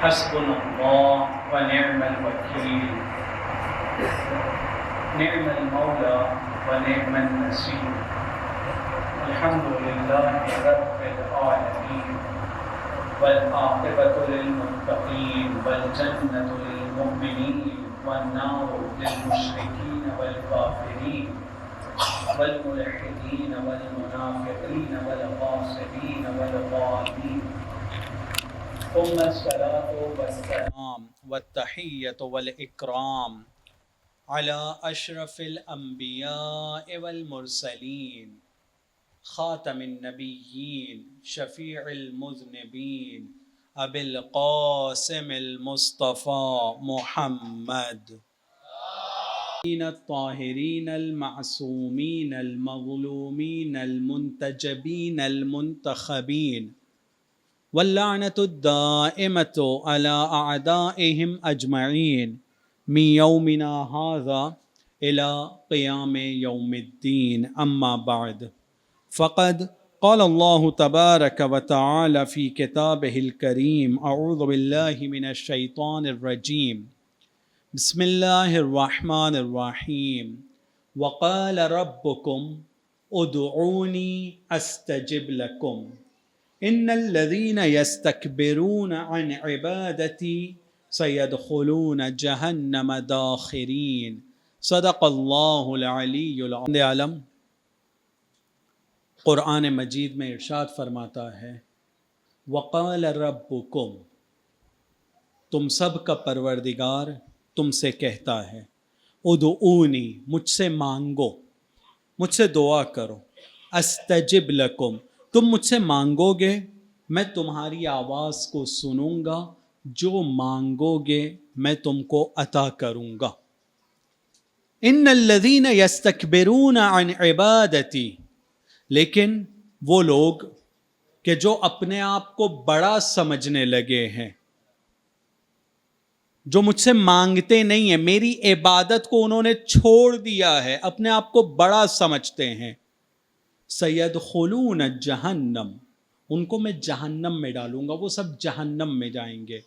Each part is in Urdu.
حسبنا الله ونعم الوكيل نعم المولى ونعم النصير الحمد لله رب العالمين والعاقبة للمتقين والجنة للمؤمنين والنار للمشركين والكافرين والملحدين والمنافقين والغاصبين والضالين ثم الصلاة والسلام والتحية والإكرام على أشرف الأنبياء والمرسلين خاتم النبيين شفيع المذنبين أبي القاسم المصطفى محمد الطاهرين المعصومين المظلومين المنتجبين المنتخبين واللعنة الدائمة على أعدائهم أجمعين من يومنا هذا إلى قيام يوم الدين أما بعد فقد قال الله تبارك وتعالى في كتابه الكريم أعوذ بالله من الشيطان الرجيم بسم الله الرحمن الرحيم وقال ربكم ادعوني أستجب لكم إن الذين يستكبرون عن عبادتي سيدخلون جهنم داخرين صدق الله العلی العظیم. قرآن مجید میں ارشاد فرماتا ہے وقال ربکم، تم سب کا پروردگار تم سے کہتا ہے ادعونی، مجھ سے مانگو، مجھ سے دعا کرو، استجب لکم، تم مجھ سے مانگو گے میں تمہاری آواز کو سنوں گا، جو مانگو گے میں تم کو عطا کروں گا. ان الذین یستکبرون عن عبادتی، لیکن وہ لوگ کہ جو اپنے آپ کو بڑا سمجھنے لگے ہیں، جو مجھ سے مانگتے نہیں ہیں، میری عبادت کو انہوں نے چھوڑ دیا ہے، اپنے آپ کو بڑا سمجھتے ہیں، سیدخلون جہنم، ان کو میں جہنم میں ڈالوں گا، وہ سب جہنم میں جائیں گے،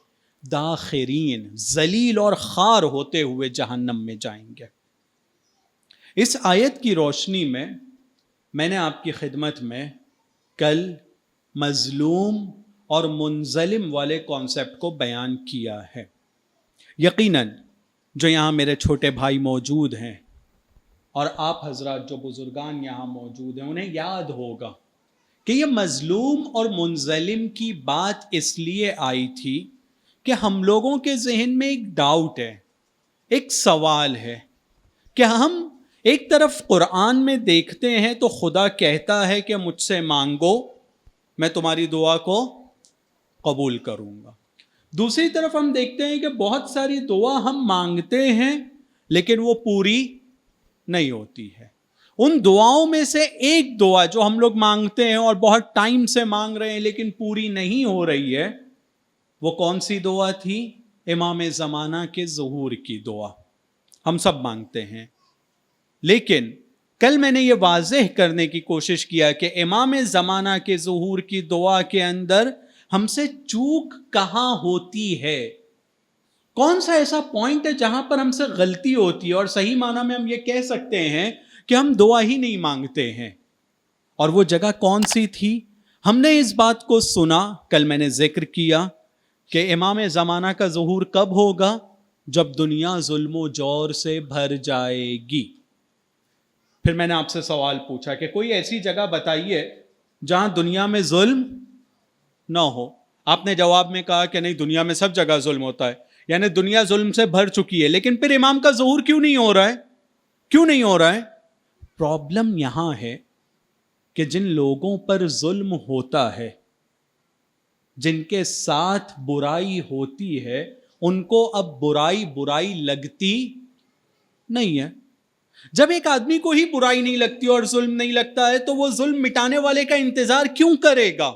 داخرین، ذلیل اور خوار ہوتے ہوئے جہنم میں جائیں گے. اس آیت کی روشنی میں نے آپ کی خدمت میں کل مظلوم اور منظلم والے کانسیپٹ کو بیان کیا ہے. یقیناً جو یہاں میرے چھوٹے بھائی موجود ہیں اور آپ حضرات جو بزرگان یہاں موجود ہیں، انہیں یاد ہوگا کہ یہ مظلوم اور منظلم کی بات اس لیے آئی تھی کہ ہم لوگوں کے ذہن میں ایک ڈاؤٹ ہے، ایک سوال ہے کہ ہم ایک طرف قرآن میں دیکھتے ہیں تو خدا کہتا ہے کہ مجھ سے مانگو میں تمہاری دعا کو قبول کروں گا، دوسری طرف ہم دیکھتے ہیں کہ بہت ساری دعا ہم مانگتے ہیں لیکن وہ پوری نہیں ہوتی ہے. ان دعاؤں میں سے ایک دعا جو ہم لوگ مانگتے ہیں اور بہت ٹائم سے مانگ رہے ہیں لیکن پوری نہیں ہو رہی ہے، وہ کون سی دعا تھی؟ امام زمانہ کے ظہور کی دعا. ہم سب مانگتے ہیں، لیکن کل میں نے یہ واضح کرنے کی کوشش کیا کہ امام زمانہ کے ظہور کی دعا کے اندر ہم سے چوک کہاں ہوتی ہے، کون سا ایسا پوائنٹ ہے جہاں پر ہم سے غلطی ہوتی ہے، اور صحیح معنی میں ہم یہ کہہ سکتے ہیں کہ ہم دعا ہی نہیں مانگتے ہیں. اور وہ جگہ کون سی تھی؟ ہم نے اس بات کو سنا، کل میں نے ذکر کیا کہ امام زمانہ کا ظہور کب ہوگا؟ جب دنیا ظلم و جور سے بھر جائے گی. پھر میں نے آپ سے سوال پوچھا کہ کوئی ایسی جگہ بتائیے جہاں دنیا میں ظلم نہ ہو. آپ نے جواب میں کہا کہ نہیں، دنیا میں سب جگہ ظلم ہوتا ہے، یعنی دنیا ظلم سے بھر چکی ہے، لیکن پھر امام کا ظہور کیوں نہیں ہو رہا ہے؟ کیوں نہیں ہو رہا ہے؟ پرابلم یہاں ہے کہ جن لوگوں پر ظلم ہوتا ہے، جن کے ساتھ برائی ہوتی ہے، ان کو اب برائی لگتی نہیں ہے. جب ایک آدمی کو ہی برائی نہیں لگتی اور ظلم نہیں لگتا ہے تو وہ ظلم مٹانے والے کا انتظار کیوں کرے گا؟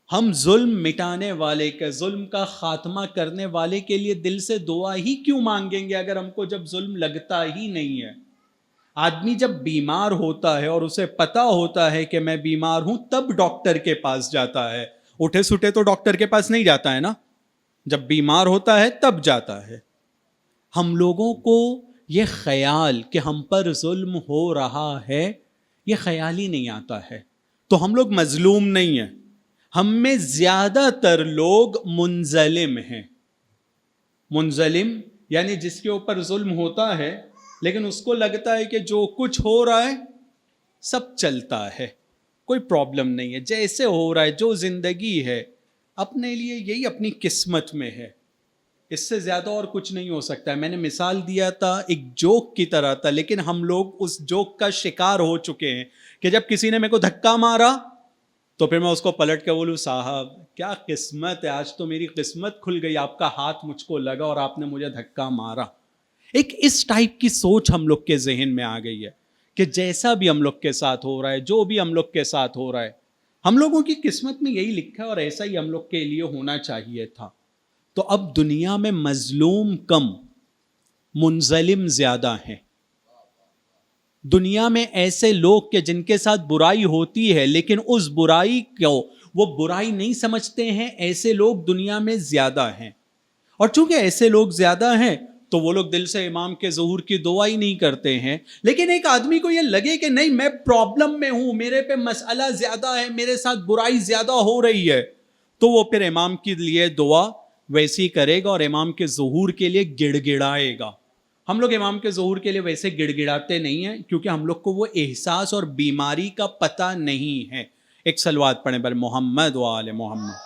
ہم ظلم مٹانے والے کا، ظلم کا خاتمہ کرنے والے کے لیے دل سے دعا ہی کیوں مانگیں گے اگر ہم کو جب ظلم لگتا ہی نہیں ہے؟ آدمی جب بیمار ہوتا ہے اور اسے پتا ہوتا ہے کہ میں بیمار ہوں، تب ڈاکٹر کے پاس جاتا ہے. اٹھے سٹے تو ڈاکٹر کے پاس نہیں جاتا ہے نا, جب بیمار ہوتا ہے تب جاتا ہے. ہم لوگوں کو یہ خیال کہ ہم پر ظلم ہو رہا ہے یہ خیال ہی نہیں آتا ہے. تو ہم لوگ مظلوم نہیں ہیں, ہم میں زیادہ تر لوگ منظلم ہیں. منظلم یعنی جس کے اوپر ظلم ہوتا ہے لیکن اس کو لگتا ہے کہ جو کچھ ہو رہا ہے سب چلتا ہے, کوئی پرابلم نہیں ہے, جیسے ہو رہا ہے, جو زندگی ہے اپنے لیے یہی اپنی قسمت میں ہے, اس سے زیادہ اور کچھ نہیں ہو سکتا ہے. میں نے مثال دیا تھا ایک جوک کی طرح تھا, لیکن ہم لوگ اس جوک کا شکار ہو چکے ہیں کہ جب کسی نے میرے کو دھکا مارا تو پھر میں اس کو پلٹ کے بولوں صاحب کیا قسمت ہے, آج تو میری قسمت کھل گئی, آپ کا ہاتھ مجھ کو لگا اور آپ نے مجھے دھکا مارا. ایک اس ٹائپ کی سوچ ہم لوگ کے ذہن میں آ گئی ہے کہ جیسا بھی ہم لوگ کے ساتھ ہو رہا ہے, جو بھی ہم لوگ کے ساتھ ہو رہا ہے, ہم لوگوں کی قسمت میں یہی لکھا ہے اور ایسا ہی ہم لوگ کے لیے ہونا چاہیے تھا. تو اب دنیا میں مظلوم کم, منظلم زیادہ ہیں. دنیا میں ایسے لوگ کہ جن کے ساتھ برائی ہوتی ہے لیکن اس برائی کو وہ برائی نہیں سمجھتے ہیں, ایسے لوگ دنیا میں زیادہ ہیں. اور چونکہ ایسے لوگ زیادہ ہیں تو وہ لوگ دل سے امام کے ظہور کی دعا ہی نہیں کرتے ہیں. لیکن ایک آدمی کو یہ لگے کہ نہیں میں پرابلم میں ہوں, میرے پہ مسئلہ زیادہ ہے, میرے ساتھ برائی زیادہ ہو رہی ہے, تو وہ پھر امام کے لیے دعا ویسی کرے گا اور امام کے ظہور کے لیے گڑ گڑائے گا. ہم لوگ امام کے ظہور کے لیے ویسے گڑ گڑاتے نہیں ہیں کیونکہ ہم لوگ کو وہ احساس اور بیماری کا پتہ نہیں ہے. ایک صلوات پڑھیں بر محمد و آل محمد.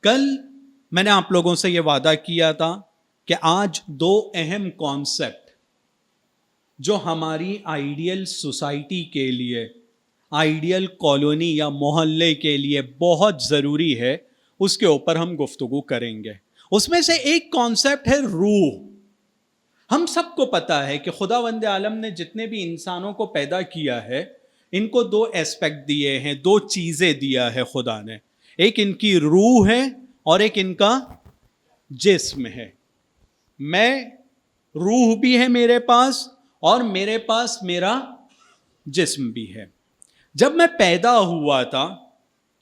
کل میں نے آپ لوگوں سے یہ وعدہ کیا تھا کہ آج دو اہم کانسیپٹ جو ہماری آئیڈیل سوسائٹی کے لیے, آئیڈیل کالونی یا محلے کے لیے بہت ضروری ہے, اس کے اوپر ہم گفتگو کریں گے. اس میں سے ایک کانسیپٹ ہے روح. ہم سب کو پتا ہے کہ خداوند عالم نے جتنے بھی انسانوں کو پیدا کیا ہے ان کو دو ایسپیکٹ دیے ہیں, دو چیزیں دیا ہے خدا نے. ایک ان کی روح ہے اور ایک ان کا جسم ہے. میں روح بھی ہے میرے پاس اور میرے پاس میرا جسم بھی ہے. جب میں پیدا ہوا تھا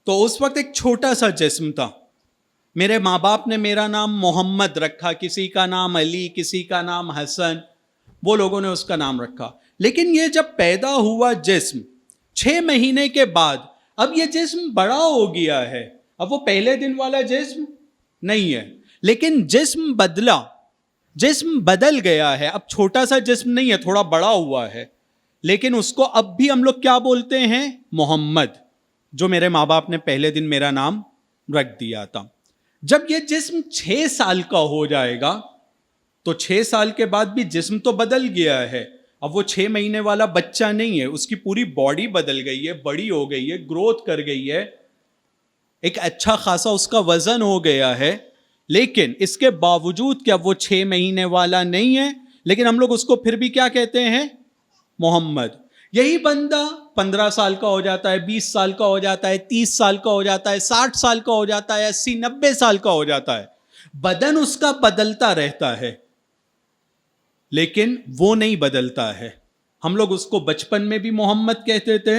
تو اس وقت ایک چھوٹا سا جسم تھا. میرے ماں باپ نے میرا نام محمد رکھا, کسی کا نام علی, کسی کا نام حسن, وہ لوگوں نے اس کا نام رکھا. لیکن یہ جب پیدا ہوا جسم 6 مہینے کے بعد اب یہ جسم بڑا ہو گیا ہے. اب وہ پہلے دن والا جسم نہیں ہے, لیکن جسم بدلا, جسم بدل گیا ہے. اب چھوٹا سا جسم نہیں ہے, تھوڑا بڑا ہوا ہے, لیکن اس کو اب بھی ہم لوگ کیا بولتے ہیں؟ محمد, جو میرے ماں باپ نے پہلے دن میرا نام رکھ دیا تھا. جب یہ جسم 6 سال کا ہو جائے گا تو 6 سال کے بعد بھی جسم تو بدل گیا ہے. اب وہ 6 مہینے والا بچہ نہیں ہے, اس کی پوری باڈی بدل گئی ہے, بڑی ہو گئی ہے, گروتھ کر گئی ہے, ایک اچھا خاصا اس کا وزن ہو گیا ہے. لیکن اس کے باوجود کہ اب وہ 6 مہینے والا نہیں ہے, لیکن ہم لوگ اس کو پھر بھی کیا کہتے ہیں؟ محمد. یہی بندہ 15 سال کا ہو جاتا ہے, 20 سال کا ہو جاتا ہے, 30 سال کا ہو جاتا ہے, 60 سال کا ہو جاتا ہے, 80-90 سال کا ہو جاتا ہے. بدن اس کا بدلتا رہتا ہے لیکن وہ نہیں بدلتا ہے. ہم لوگ اس کو بچپن میں بھی محمد کہتے تھے,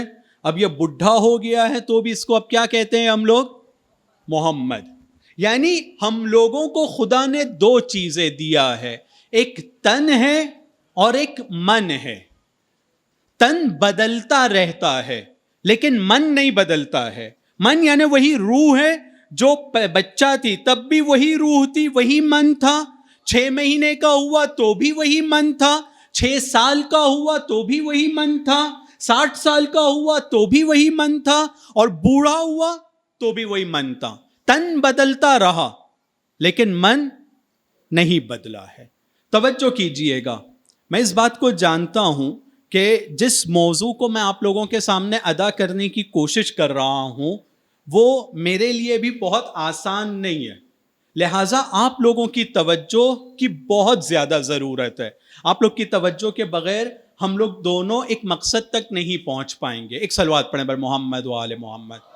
اب یہ بڈھا ہو گیا ہے تو بھی اس کو اب کیا کہتے ہیں ہم لوگ؟ محمد. یعنی ہم لوگوں کو خدا نے 2 چیزیں دیا ہے, ایک تن ہے اور ایک من ہے. تن بدلتا رہتا ہے لیکن من نہیں بدلتا ہے. من یعنی وہی روح ہے, جو بچہ تھی تب بھی وہی روح تھی, وہی من تھا. 6 مہینے کا ہوا تو بھی وہی من تھا, 6 سال کا ہوا تو بھی وہی من تھا, 60 سال کا ہوا تو بھی وہی من تھا, اور بوڑھا ہوا تو بھی وہی من تھا. تن بدلتا رہا لیکن من نہیں بدلا ہے. توجہ کیجئے گا, میں اس بات کو جانتا ہوں کہ جس موضوع کو میں آپ لوگوں کے سامنے ادا کرنے کی کوشش کر رہا ہوں وہ میرے لیے بھی بہت آسان نہیں ہے, لہٰذا آپ لوگوں کی توجہ کی بہت زیادہ ضرورت ہے. آپ لوگ کی توجہ کے بغیر ہم لوگ دونوں ایک مقصد تک نہیں پہنچ پائیں گے. ایک صلوات پڑھیں بر محمد و آل محمد.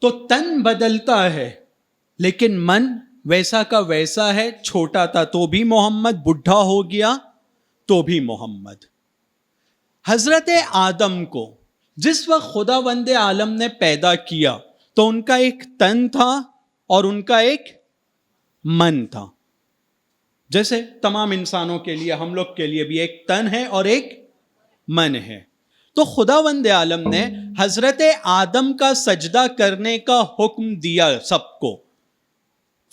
تو تن بدلتا ہے لیکن من ویسا کا ویسا ہے، چھوٹا تھا تو بھی محمد، بڈھا ہو گیا تو بھی محمد۔ حضرت آدم کو جس وقت خداوند عالم نے پیدا کیا تو ان کا ایک تن تھا اور ان کا ایک من تھا، جیسے تمام انسانوں کے لیے، ہم لوگ کے لیے بھی ایک تن ہے اور ایک من ہے۔ تو خداوند عالم نے حضرت آدم کا سجدہ کرنے کا حکم دیا سب کو،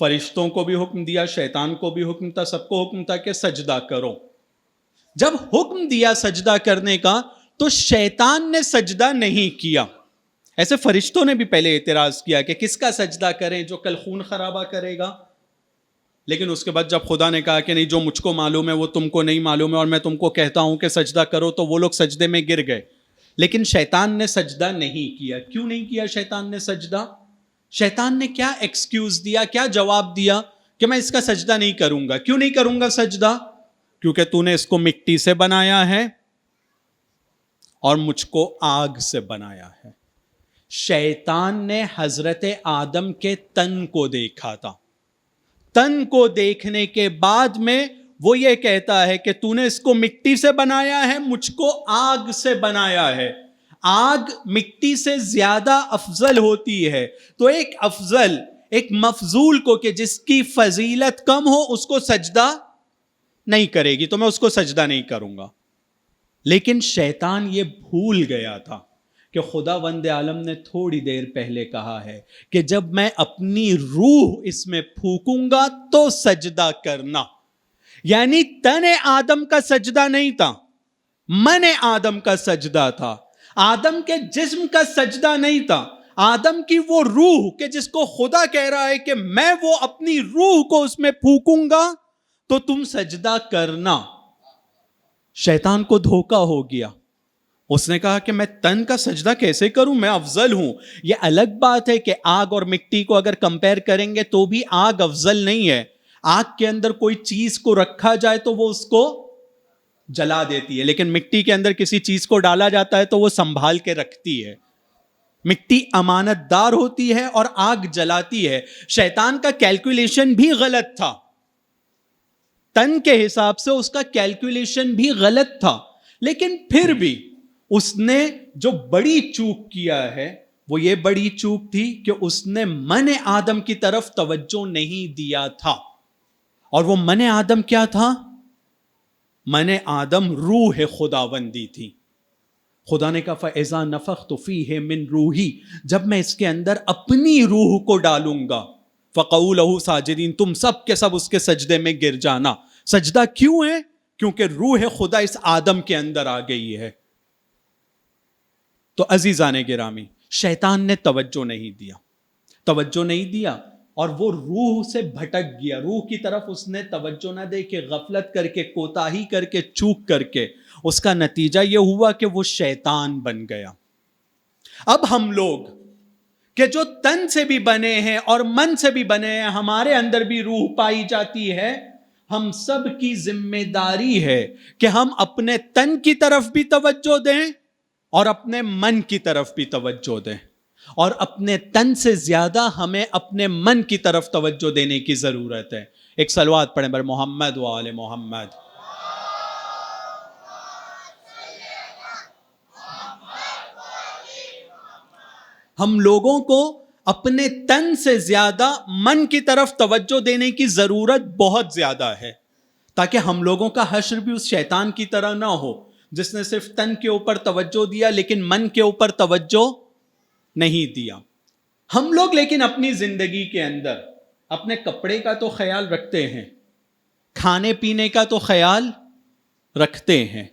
فرشتوں کو بھی حکم دیا، شیطان کو بھی حکم تھا، سب کو حکم تھا کہ سجدہ کرو۔ جب حکم دیا سجدہ کرنے کا تو شیطان نے سجدہ نہیں کیا۔ ایسے فرشتوں نے بھی پہلے اعتراض کیا کہ کس کا سجدہ کریں جو کل خون خرابہ کرے گا، لیکن اس کے بعد جب خدا نے کہا کہ نہیں، جو مجھ کو معلوم ہے وہ تم کو نہیں معلوم ہے، اور میں تم کو کہتا ہوں کہ سجدہ کرو، تو وہ لوگ سجدے میں گر گئے۔ لیکن شیطان نے سجدہ نہیں کیا۔ کیوں نہیں کیا شیطان نے سجدہ؟ شیطان نے کیا ایکسکیوز دیا، کیا جواب دیا کہ میں اس کا سجدہ نہیں کروں گا؟ کیوں نہیں کروں گا سجدہ؟ کیونکہ تو نے اس کو مٹی سے بنایا ہے اور مجھ کو آگ سے بنایا ہے۔ شیطان نے حضرت آدم کے تن کو دیکھا تھا، تن کو دیکھنے کے بعد میں وہ یہ کہتا ہے کہ تو نے اس کو مٹی سے بنایا ہے، مجھ کو آگ سے بنایا ہے۔ آگ مٹی سے زیادہ افضل ہوتی ہے، تو ایک افضل، ایک مفضول کو کہ جس کی فضیلت کم ہو اس کو سجدہ نہیں کرے گی، تو میں اس کو سجدہ نہیں کروں گا۔ لیکن شیطان یہ بھول گیا تھا کہ خداوند عالم نے تھوڑی دیر پہلے کہا ہے کہ جب میں اپنی روح اس میں پھونکوں گا تو سجدہ کرنا، یعنی تن آدم کا سجدہ نہیں تھا، من آدم کا سجدہ تھا، آدم کے جسم کا سجدہ نہیں تھا، آدم کی وہ روح کہ جس کو خدا کہہ رہا ہے کہ میں وہ اپنی روح کو اس میں پھونکوں گا تو تم سجدہ کرنا۔ شیطان کو دھوکہ ہو گیا، اس نے کہا کہ میں تن کا سجدہ کیسے کروں، میں افضل ہوں۔ یہ الگ بات ہے کہ آگ اور مٹی کو اگر کمپیر کریں گے تو بھی آگ افضل نہیں ہے۔ آگ کے اندر کوئی چیز کو رکھا جائے تو وہ اس کو جلا دیتی ہے، لیکن مٹی کے اندر کسی چیز کو ڈالا جاتا ہے تو وہ سنبھال کے رکھتی ہے۔ مٹی امانت دار ہوتی ہے اور آگ جلاتی ہے۔ شیطان کا کیلکولیشن بھی غلط تھا، تن کے حساب سے اس کا کیلکولیشن بھی غلط تھا، لیکن پھر بھی اس نے جو بڑی چوک کیا ہے وہ یہ بڑی چوک تھی کہ اس نے من آدم کی طرف توجہ نہیں دیا تھا۔ اور وہ من آدم کیا تھا؟ من آدم روح خداوندی تھی۔ خدا نے کہا فَإِذَا نَفَخْتُ فِيهِ مِن رُوحِي، جب میں اس کے اندر اپنی روح کو ڈالوں گا، فَقَعُوا لَهُ سَاجِدِينَ، تم سب کے سب اس کے سجدے میں گر جانا۔ سجدہ کیوں ہے؟ کیونکہ روح خدا اس آدم کے اندر آ گئی ہے۔ تو عزیزان گرامی، شیطان نے توجہ نہیں دیا اور وہ روح سے بھٹک گیا۔ روح کی طرف اس نے توجہ نہ دے کے غفلت کر کے، کوتاہی کر کے، چوک کر کے، اس کا نتیجہ یہ ہوا کہ وہ شیطان بن گیا۔ اب ہم لوگ کہ جو تن سے بھی بنے ہیں اور من سے بھی بنے ہیں، ہمارے اندر بھی روح پائی جاتی ہے، ہم سب کی ذمہ داری ہے کہ ہم اپنے تن کی طرف بھی توجہ دیں اور اپنے من کی طرف بھی توجہ دیں، اور اپنے تن سے زیادہ ہمیں اپنے من کی طرف توجہ دینے کی ضرورت ہے۔ ایک صلوات پڑھیں بر محمد و آل محمد۔ ہم لوگوں کو اپنے تن سے زیادہ من کی طرف توجہ دینے کی ضرورت بہت زیادہ ہے، تاکہ ہم لوگوں کا حشر بھی اس شیطان کی طرح نہ ہو جس نے صرف تن کے اوپر توجہ دیا لیکن من کے اوپر توجہ نہیں دیا۔ ہم لوگ لیکن اپنی زندگی کے اندر اپنے کپڑے کا تو خیال رکھتے ہیں، کھانے پینے کا تو خیال رکھتے ہیں،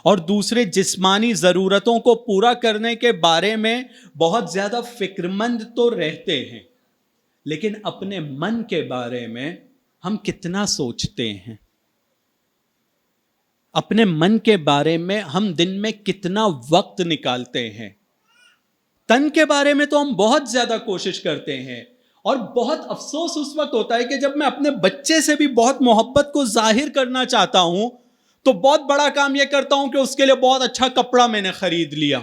اور دوسرے جسمانی ضرورتوں کو پورا کرنے کے بارے میں بہت زیادہ فکر مند تو رہتے ہیں، لیکن اپنے من کے بارے میں ہم کتنا سوچتے ہیں؟ اپنے من کے بارے میں ہم دن میں کتنا وقت نکالتے ہیں؟ تن کے بارے میں تو ہم بہت زیادہ کوشش کرتے ہیں، اور بہت افسوس اس وقت ہوتا ہے کہ جب میں اپنے بچے سے بھی بہت محبت کو ظاہر کرنا چاہتا ہوں تو بہت بڑا کام یہ کرتا ہوں کہ اس کے لیے بہت اچھا کپڑا میں نے خرید لیا،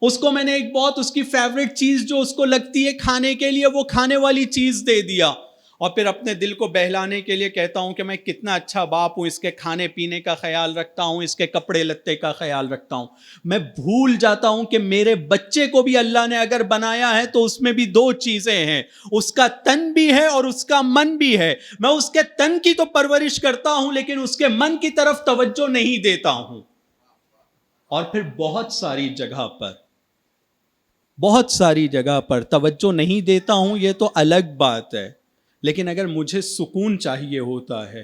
اس کو میں نے ایک بہت اس کی فیوریٹ چیز جو اس کو لگتی ہے کھانے کے لیے وہ کھانے والی چیز دے دیا، اور پھر اپنے دل کو بہلانے کے لیے کہتا ہوں کہ میں کتنا اچھا باپ ہوں، اس کے کھانے پینے کا خیال رکھتا ہوں، اس کے کپڑے لتے کا خیال رکھتا ہوں. میں بھول جاتا ہوں کہ میرے بچے کو بھی اللہ نے اگر بنایا ہے تو اس میں بھی دو چیزیں ہیں، اس کا تن بھی ہے اور اس کا من بھی ہے. میں اس کے تن کی تو پرورش کرتا ہوں لیکن اس کے من کی طرف توجہ نہیں دیتا ہوں. اور پھر بہت ساری جگہ پر توجہ نہیں دیتا ہوں، یہ تو الگ بات ہے. لیکن اگر مجھے سکون چاہیے ہوتا ہے،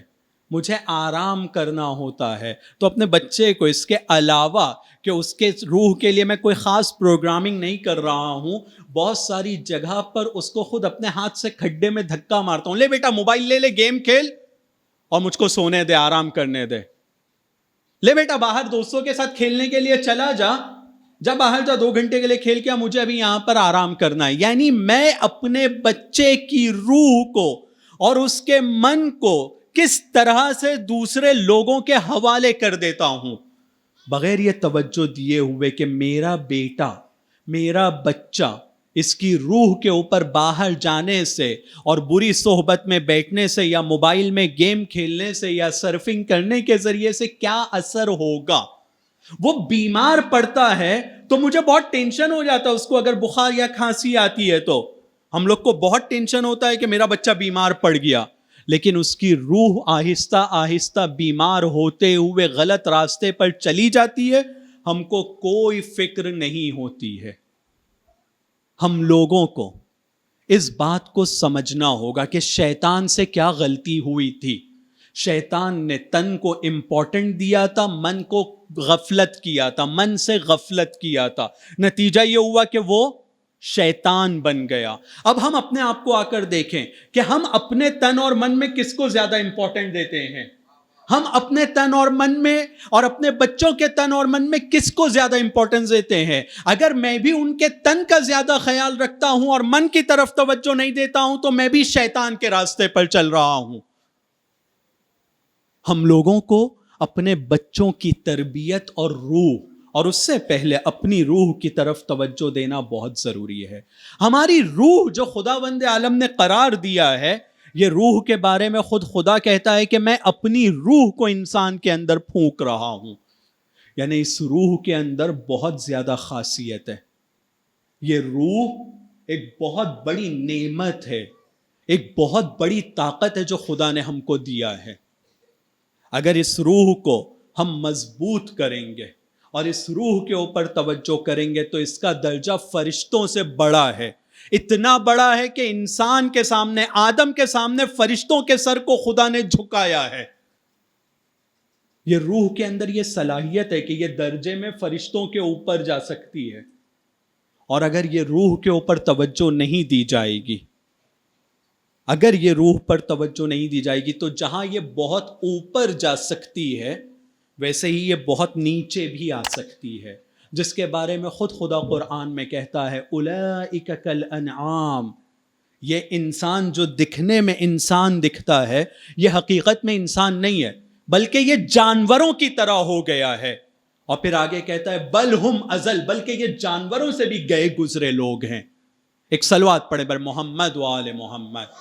مجھے آرام کرنا ہوتا ہے، تو اپنے بچے کو اس کے علاوہ کہ اس کے روح کے لیے میں کوئی خاص پروگرامنگ نہیں کر رہا ہوں، بہت ساری جگہ پر اس کو خود اپنے ہاتھ سے کھڈے میں دھکا مارتا ہوں. لے بیٹا موبائل لے لے، گیم کھیل اور مجھ کو سونے دے، آرام کرنے دے. لے بیٹا باہر دوستوں کے ساتھ کھیلنے کے لیے چلا جا باہر جا، 2 گھنٹے کے لیے کھیل کے مجھے ابھی یہاں پر آرام کرنا ہے. یعنی میں اپنے بچے کی روح کو اور اس کے من کو کس طرح سے دوسرے لوگوں کے حوالے کر دیتا ہوں، بغیر یہ توجہ دیے ہوئے کہ میرا بیٹا، میرا بچہ، اس کی روح کے اوپر باہر جانے سے اور بری صحبت میں بیٹھنے سے یا موبائل میں گیم کھیلنے سے یا سرفنگ کرنے کے ذریعے سے کیا اثر ہوگا. وہ بیمار پڑتا ہے تو مجھے بہت ٹینشن ہو جاتا ہے. اس کو اگر بخار یا کھانسی آتی ہے تو ہم لوگ کو بہت ٹینشن ہوتا ہے کہ میرا بچہ بیمار پڑ گیا، لیکن اس کی روح آہستہ آہستہ بیمار ہوتے ہوئے غلط راستے پر چلی جاتی ہے، ہم کو کوئی فکر نہیں ہوتی ہے. ہم لوگوں کو اس بات کو سمجھنا ہوگا کہ شیطان سے کیا غلطی ہوئی تھی. شیطان نے تن کو امپورٹنٹ دیا تھا، من کو غفلت کیا تھا، من سے غفلت کیا تھا. نتیجہ یہ ہوا کہ وہ شیطان بن گیا. اب ہم اپنے آپ کو آ کر دیکھیں کہ ہم اپنے تن اور من میں کس کو زیادہ امپورٹنٹ دیتے ہیں. ہم اپنے تن اور من میں اور اپنے بچوں کے تن اور من میں کس کو زیادہ امپورٹنس دیتے ہیں. اگر میں بھی ان کے تن کا زیادہ خیال رکھتا ہوں اور من کی طرف توجہ نہیں دیتا ہوں تو میں بھی شیطان کے راستے پر چل رہا ہوں. ہم لوگوں کو اپنے بچوں کی تربیت اور روح اور اس سے پہلے اپنی روح کی طرف توجہ دینا بہت ضروری ہے. ہماری روح جو خداوند عالم نے قرار دیا ہے، یہ روح کے بارے میں خود خدا کہتا ہے کہ میں اپنی روح کو انسان کے اندر پھونک رہا ہوں. یعنی اس روح کے اندر بہت زیادہ خاصیت ہے. یہ روح ایک بہت بڑی نعمت ہے، ایک بہت بڑی طاقت ہے جو خدا نے ہم کو دیا ہے. اگر اس روح کو ہم مضبوط کریں گے اور اس روح کے اوپر توجہ کریں گے تو اس کا درجہ فرشتوں سے بڑا ہے. اتنا بڑا ہے کہ انسان کے سامنے، آدم کے سامنے فرشتوں کے سر کو خدا نے جھکایا ہے. یہ روح کے اندر یہ صلاحیت ہے کہ یہ درجے میں فرشتوں کے اوپر جا سکتی ہے. اور اگر یہ روح کے اوپر توجہ نہیں دی جائے گی، اگر یہ روح پر توجہ نہیں دی جائے گی تو جہاں یہ بہت اوپر جا سکتی ہے ویسے ہی یہ بہت نیچے بھی آ سکتی ہے، جس کے بارے میں خود خدا قرآن میں کہتا ہے اولئک کالانعام. یہ انسان جو دکھنے میں انسان دکھتا ہے یہ حقیقت میں انسان نہیں ہے بلکہ یہ جانوروں کی طرح ہو گیا ہے. اور پھر آگے کہتا ہے بل ہم اضل، بلکہ یہ جانوروں سے بھی گئے گزرے لوگ ہیں. ایک صلوات پڑھے بر محمد و آل محمد.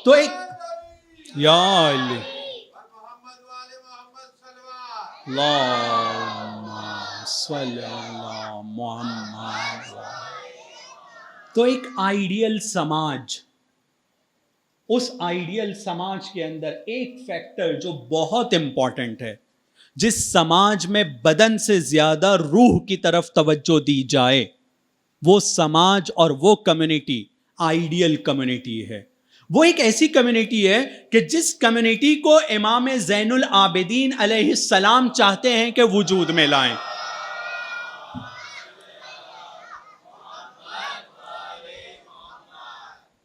تو ایک یا علی اللہم صلی اللہ محمد. تو ایک آئیڈیل سماج، اس آئیڈیل سماج کے اندر ایک فیکٹر جو بہت امپورٹنٹ ہے، جس سماج میں بدن سے زیادہ روح کی طرف توجہ دی جائے، وہ سماج اور وہ کمیونٹی آئیڈیل کمیونٹی ہے. وہ ایک ایسی کمیونٹی ہے کہ جس کمیونٹی کو امام زین العابدین علیہ السلام چاہتے ہیں کہ وجود میں لائیں.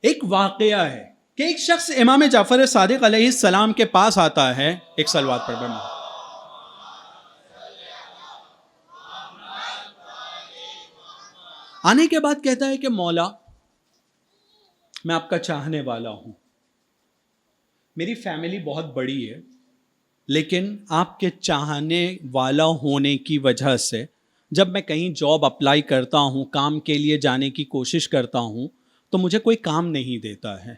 ایک واقعہ ہے کہ ایک شخص امام جعفر صادق علیہ السلام کے پاس آتا ہے. ایک صلوات پڑھ بنا. آنے کے بعد کہتا ہے کہ مولا، میں آپ کا چاہنے والا ہوں، میری فیملی بہت بڑی ہے لیکن آپ کے چاہنے والا ہونے کی وجہ سے جب میں کہیں جاب اپلائی کرتا ہوں، کام کے لیے جانے کی کوشش کرتا ہوں، تو مجھے کوئی کام نہیں دیتا ہے.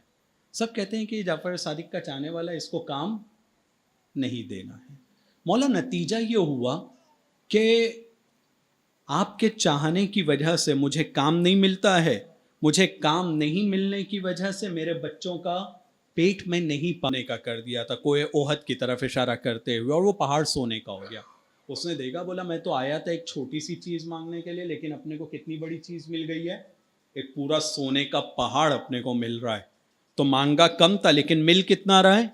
سب کہتے ہیں کہ جعفر صادق کا چاہنے والا، اس کو کام نہیں دینا ہے. مولا نتیجہ یہ ہوا کہ آپ کے چاہنے کی وجہ سے مجھے کام نہیں ملتا ہے. مجھے کام نہیں ملنے کی وجہ سے میرے بچوں کا پیٹ میں نہیں پانے کا کر دیا تھا، کوہ اوہد کی طرف اشارہ کرتے ہوئے، اور وہ پہاڑ سونے کا ہو گیا. اس نے دیکھا، بولا میں تو آیا تھا ایک چھوٹی سی چیز مانگنے کے لیے، لیکن اپنے کو کتنی بڑی چیز مل گئی ہے، ایک پورا سونے کا پہاڑ اپنے کو مل رہا ہے. تو مانگا کم تھا لیکن مل کتنا رہا ہے،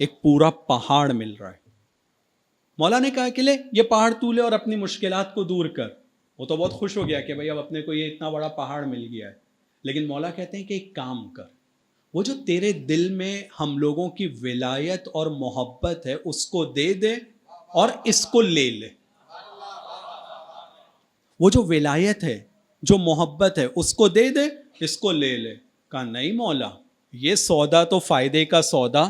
ایک پورا پہاڑ مل رہا ہے. مولا نے کہا کہ لے یہ پہاڑ تو لے اور اپنی مشکلات کو دور کر. وہ تو بہت خوش ہو گیا کہ بھائی اب اپنے کو یہ اتنا بڑا پہاڑ مل گیا ہے. لیکن مولا کہتے ہیں کہ ایک کام کر، وہ جو تیرے دل میں ہم لوگوں کی ولایت اور محبت ہے اس کو دے دے اور اس کو لے لے. وہ جو ولایت ہے، جو محبت ہے، اس کو دے دے، اس کو لے لے. کہا نہیں مولا، یہ سودا تو فائدے کا سودا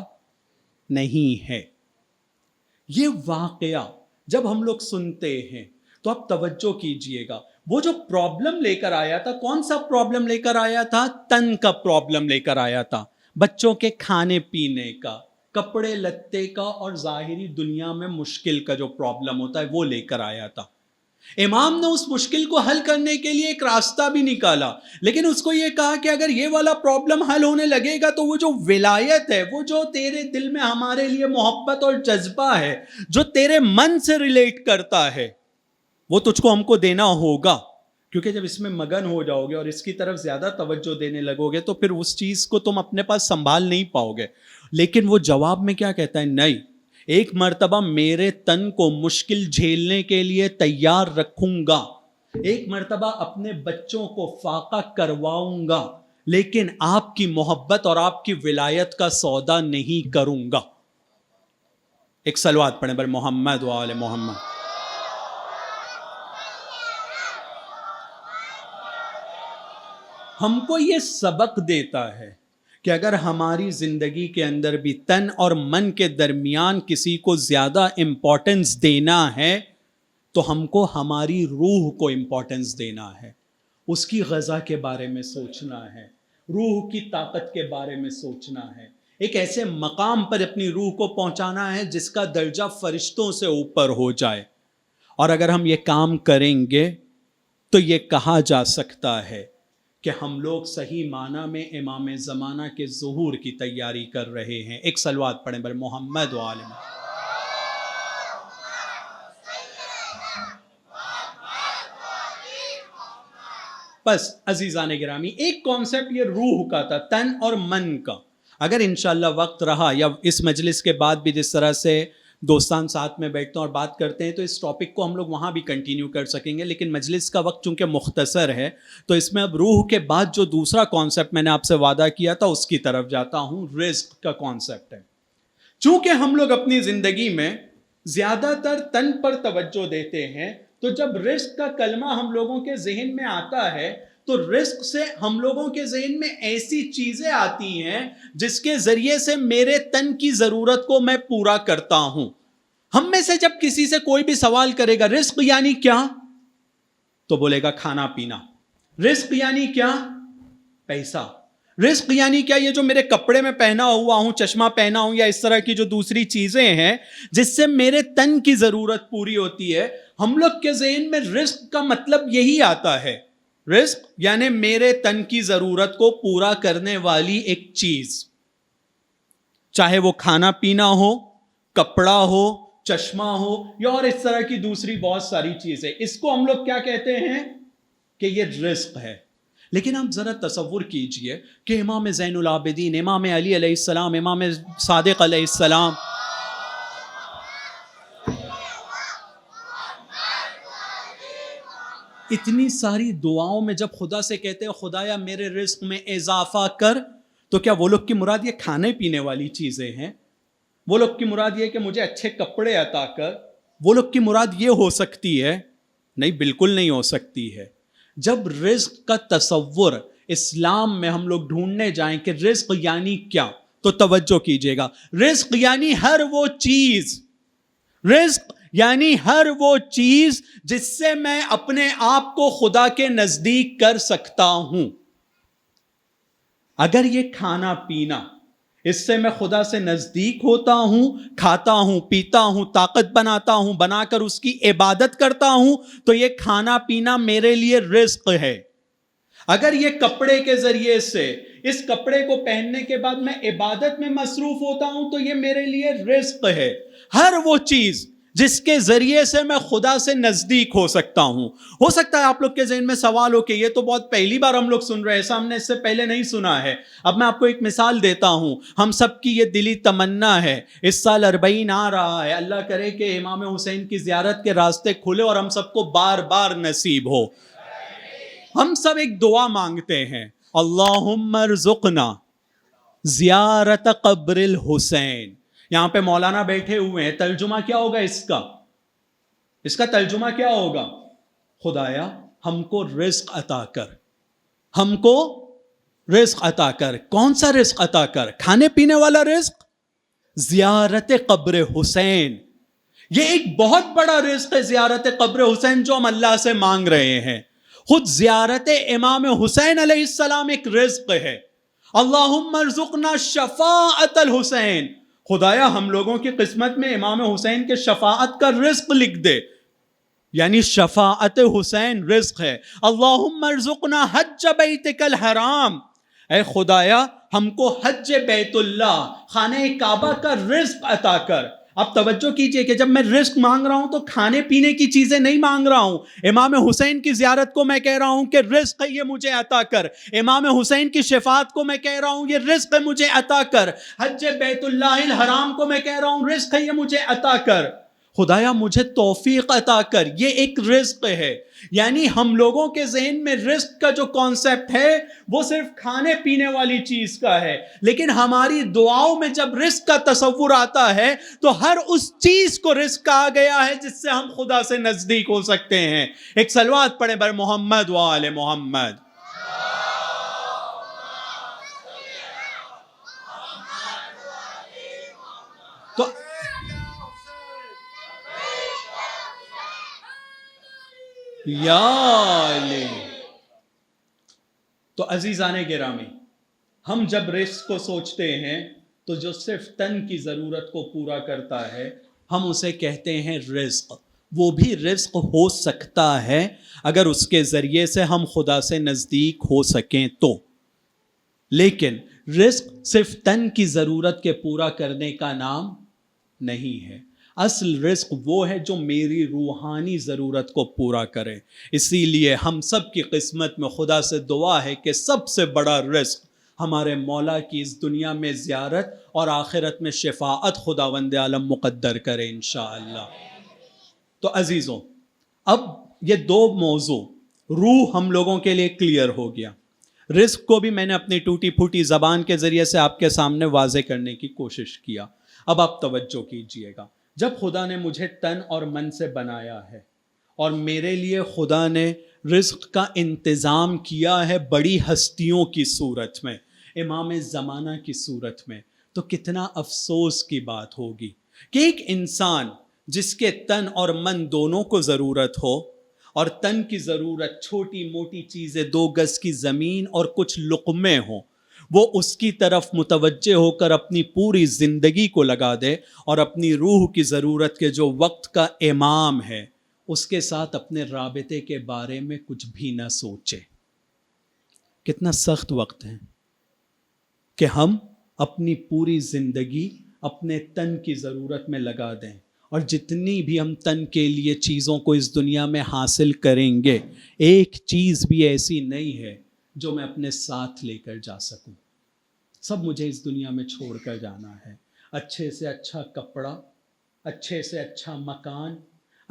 نہیں ہے. یہ واقعہ جب ہم لوگ سنتے ہیں تو آپ توجہ کیجئے گا. وہ جو پرابلم لے کر آیا تھا، کون سا پرابلم لے کر آیا تھا؟ تن کا پرابلم لے کر آیا تھا، بچوں کے کھانے پینے کا، کپڑے لتے کا، اور ظاہری دنیا میں مشکل کا جو پرابلم ہوتا ہے وہ لے کر آیا تھا. امام نے اس مشکل کو حل کرنے کے لیے ایک راستہ بھی نکالا، لیکن اس کو یہ کہا کہ اگر یہ والا پرابلم حل ہونے لگے گا تو وہ جو ولایت ہے، وہ جو تیرے دل میں ہمارے لیے محبت اور جذبہ ہے، جو تیرے من سے ریلیٹ کرتا ہے، وہ تجھ کو ہم کو دینا ہوگا. کیونکہ جب اس میں مگن ہو جاؤ گے اور اس کی طرف زیادہ توجہ دینے لگو گے تو پھر اس چیز کو تم اپنے پاس سنبھال نہیں پاؤ گے. لیکن وہ جواب میں کیا کہتا ہے؟ نہیں، ایک مرتبہ میرے تن کو مشکل جھیلنے کے لیے تیار رکھوں گا، ایک مرتبہ اپنے بچوں کو فاقہ کرواؤں گا، لیکن آپ کی محبت اور آپ کی ولایت کا سودا نہیں کروں گا. ایک صلوات پڑھیں بر محمد و آل محمد. ہم کو یہ سبق دیتا ہے کہ اگر ہماری زندگی کے اندر بھی تن اور من کے درمیان کسی کو زیادہ امپورٹنس دینا ہے تو ہم کو ہماری روح کو امپورٹنس دینا ہے، اس کی غذا کے بارے میں سوچنا ہے، روح کی طاقت کے بارے میں سوچنا ہے، ایک ایسے مقام پر اپنی روح کو پہنچانا ہے جس کا درجہ فرشتوں سے اوپر ہو جائے. اور اگر ہم یہ کام کریں گے تو یہ کہا جا سکتا ہے کہ ہم لوگ صحیح معنی میں امام زمانہ کے ظہور کی تیاری کر رہے ہیں. ایک صلوات پڑھیں بر محمد و آل محمد. بس عزیزان گرامی، ایک کانسیپٹ یہ روح کا تھا، تن اور من کا. اگر انشاءاللہ وقت رہا یا اس مجلس کے بعد بھی جس طرح سے دوستان ساتھ میں بیٹھتے ہیں اور بات کرتے ہیں تو اس ٹاپک کو ہم لوگ وہاں بھی کنٹینیو کر سکیں گے، لیکن مجلس کا وقت چونکہ مختصر ہے تو اس میں اب روح کے بعد جو دوسرا کانسیپٹ میں نے آپ سے وعدہ کیا تھا اس کی طرف جاتا ہوں. رزق کا کانسیپٹ ہے. چونکہ ہم لوگ اپنی زندگی میں زیادہ تر تن پر توجہ دیتے ہیں، تو جب رزق کا کلمہ ہم لوگوں کے ذہن میں آتا ہے تو رزق سے ہم لوگوں کے ذہن میں ایسی چیزیں آتی ہیں جس کے ذریعے سے میرے تن کی ضرورت کو میں پورا کرتا ہوں. ہم میں سے جب کسی سے کوئی بھی سوال کرے گا رزق یعنی کیا، تو بولے گا کھانا پینا. رزق یعنی کیا؟ پیسہ. رزق یعنی کیا؟ یہ جو میرے کپڑے میں پہنا ہوا ہوں، چشمہ پہنا ہوں، یا اس طرح کی جو دوسری چیزیں ہیں جس سے میرے تن کی ضرورت پوری ہوتی ہے. ہم لوگ کے ذہن میں رزق کا مطلب یہی آتا ہے. رزق یعنی میرے تن کی ضرورت کو پورا کرنے والی ایک چیز، چاہے وہ کھانا پینا ہو، کپڑا ہو، چشمہ ہو، یا اور اس طرح کی دوسری بہت ساری چیزیں. اس کو ہم لوگ کیا کہتے ہیں کہ یہ رزق ہے. لیکن آپ ذرا تصور کیجئے کہ امام زین العابدین، امام علی علیہ السلام، امام صادق علیہ السلام اتنی ساری دعاؤں میں جب خدا سے کہتے ہیں خدایا میرے رزق میں اضافہ کر، تو کیا وہ لوگ کی مراد یہ کھانے پینے والی چیزیں ہیں؟ وہ لوگ کی مراد یہ کہ مجھے اچھے کپڑے عطا کر؟ وہ لوگ کی مراد یہ ہو سکتی ہے؟ نہیں، بالکل نہیں ہو سکتی ہے. جب رزق کا تصور اسلام میں ہم لوگ ڈھونڈنے جائیں کہ رزق یعنی کیا، تو توجہ کیجئے گا. رزق یعنی ہر وہ چیز رزق یعنی ہر وہ چیز جس سے میں اپنے آپ کو خدا کے نزدیک کر سکتا ہوں. اگر یہ کھانا پینا اس سے میں خدا سے نزدیک ہوتا ہوں، کھاتا ہوں، پیتا ہوں، طاقت بناتا ہوں، بنا کر اس کی عبادت کرتا ہوں، تو یہ کھانا پینا میرے لیے رزق ہے. اگر یہ کپڑے کے ذریعے سے اس کپڑے کو پہننے کے بعد میں عبادت میں مصروف ہوتا ہوں تو یہ میرے لیے رزق ہے. ہر وہ چیز جس کے ذریعے سے میں خدا سے نزدیک ہو سکتا ہوں. ہو سکتا ہے آپ لوگ کے ذہن میں سوال ہو کہ یہ تو بہت پہلی بار ہم لوگ سن رہے ہیں، ایسا ہم نے اس سے پہلے نہیں سنا ہے. اب میں آپ کو ایک مثال دیتا ہوں. ہم سب کی یہ دلی تمنا ہے، اس سال 40 آ رہا ہے، اللہ کرے کہ امام حسین کی زیارت کے راستے کھلے اور ہم سب کو بار بار نصیب ہو. ہم سب ایک دعا مانگتے ہیں، اللہم ارزقنا زیارت قبر الحسین. یہاں پہ مولانا بیٹھے ہوئے ہیں، ترجمہ کیا ہوگا اس کا ترجمہ کیا ہوگا؟ خدایا ہم کو رزق عطا کر، ہم کو رزق عطا کر. کون سا رزق عطا کر؟ کھانے پینے والا رزق؟ زیارت قبر حسین. یہ ایک بہت بڑا رزق ہے، زیارت قبر حسین، جو ہم اللہ سے مانگ رہے ہیں. خود زیارت امام حسین علیہ السلام ایک رزق ہے. اللہم ارزقنا شفاعت الحسین. خدایا ہم لوگوں کی قسمت میں امام حسین کے شفاعت کا رزق لکھ دے، یعنی شفاعت حسین رزق ہے. اللہم ارزقنا حج بیتک الحرام. اے خدایا ہم کو حج بیت اللہ، خانہ کعبہ کا رزق عطا کر. اب توجہ کیجئے کہ جب میں رزق مانگ رہا ہوں تو کھانے پینے کی چیزیں نہیں مانگ رہا ہوں. امام حسین کی زیارت کو میں کہہ رہا ہوں کہ رزق ہے، یہ مجھے عطا کر. امام حسین کی شفاعت کو میں کہہ رہا ہوں، یہ رزق ہے، مجھے عطا کر. حج بیت اللہ الحرام کو میں کہہ رہا ہوں، رزق ہے، یہ مجھے عطا کر. خدایا مجھے توفیق عطا کر، یہ ایک رزق ہے. یعنی ہم لوگوں کے ذہن میں رزق کا جو کانسیپٹ ہے وہ صرف کھانے پینے والی چیز کا ہے، لیکن ہماری دعاؤں میں جب رزق کا تصور آتا ہے تو ہر اس چیز کو رزق کہا گیا ہے جس سے ہم خدا سے نزدیک ہو سکتے ہیں. ایک صلوات پڑھیں بر محمد و آل محمد. تو یا علی. تو عزیزان گرامی، ہم جب رزق کو سوچتے ہیں تو جو صرف تن کی ضرورت کو پورا کرتا ہے ہم اسے کہتے ہیں رزق. وہ بھی رزق ہو سکتا ہے اگر اس کے ذریعے سے ہم خدا سے نزدیک ہو سکیں تو. لیکن رزق صرف تن کی ضرورت کے پورا کرنے کا نام نہیں ہے. اصل رزق وہ ہے جو میری روحانی ضرورت کو پورا کرے. اسی لیے ہم سب کی قسمت میں خدا سے دعا ہے کہ سب سے بڑا رزق ہمارے مولا کی اس دنیا میں زیارت اور آخرت میں شفاعت خداوند عالم مقدر کرے انشاءاللہ. تو عزیزوں، اب یہ دو موضوع روح ہم لوگوں کے لیے کلیئر ہو گیا. رزق کو بھی میں نے اپنی ٹوٹی پھوٹی زبان کے ذریعے سے آپ کے سامنے واضح کرنے کی کوشش کیا. اب آپ توجہ کیجئے گا، جب خدا نے مجھے تن اور من سے بنایا ہے اور میرے لیے خدا نے رزق کا انتظام کیا ہے بڑی ہستیوں کی صورت میں، امام زمانہ کی صورت میں، تو کتنا افسوس کی بات ہوگی کہ ایک انسان جس کے تن اور من دونوں کو ضرورت ہو، اور تن کی ضرورت چھوٹی موٹی چیزیں 2 گز کی زمین اور کچھ لقمے ہوں، وہ اس کی طرف متوجہ ہو کر اپنی پوری زندگی کو لگا دے اور اپنی روح کی ضرورت کے جو وقت کا امام ہے اس کے ساتھ اپنے رابطے کے بارے میں کچھ بھی نہ سوچے. کتنا سخت وقت ہے کہ ہم اپنی پوری زندگی اپنے تن کی ضرورت میں لگا دیں، اور جتنی بھی ہم تن کے لیے چیزوں کو اس دنیا میں حاصل کریں گے، ایک چیز بھی ایسی نہیں ہے جو میں اپنے ساتھ لے کر جا سکوں. سب مجھے اس دنیا میں چھوڑ کر جانا ہے. اچھے سے اچھا کپڑا، اچھے سے اچھا مکان،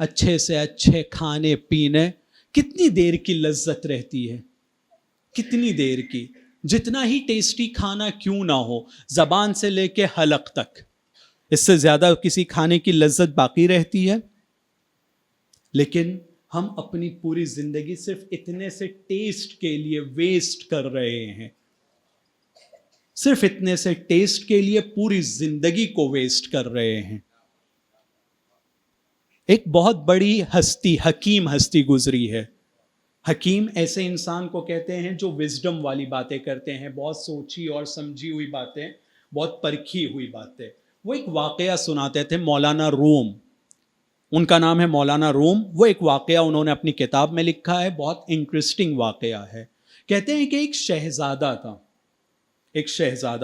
اچھے سے اچھے کھانے پینے. کتنی دیر کی لذت رہتی ہے، کتنی دیر کی. جتنا ہی ٹیسٹی کھانا کیوں نہ ہو، زبان سے لے کے حلق تک، اس سے زیادہ کسی کھانے کی لذت باقی رہتی ہے. لیکن ہم اپنی پوری زندگی صرف اتنے سے ٹیسٹ کے لیے ویسٹ کر رہے ہیں، صرف اتنے سے ٹیسٹ کے لیے پوری زندگی کو ویسٹ کر رہے ہیں. ایک بہت بڑی ہستی، حکیم ہستی گزری ہے. حکیم ایسے انسان کو کہتے ہیں جو وزڈم والی باتیں کرتے ہیں، بہت سوچی اور سمجھی ہوئی باتیں، بہت پرکھی ہوئی باتیں. وہ ایک واقعہ سناتے تھے، مولانا روم، ان کا نام ہے مولانا روم. وہ ایک واقعہ انہوں نے اپنی کتاب میں لکھا ہے، بہت انٹرسٹنگ واقعہ ہے. کہتے ہیں کہ ایک شہزادہ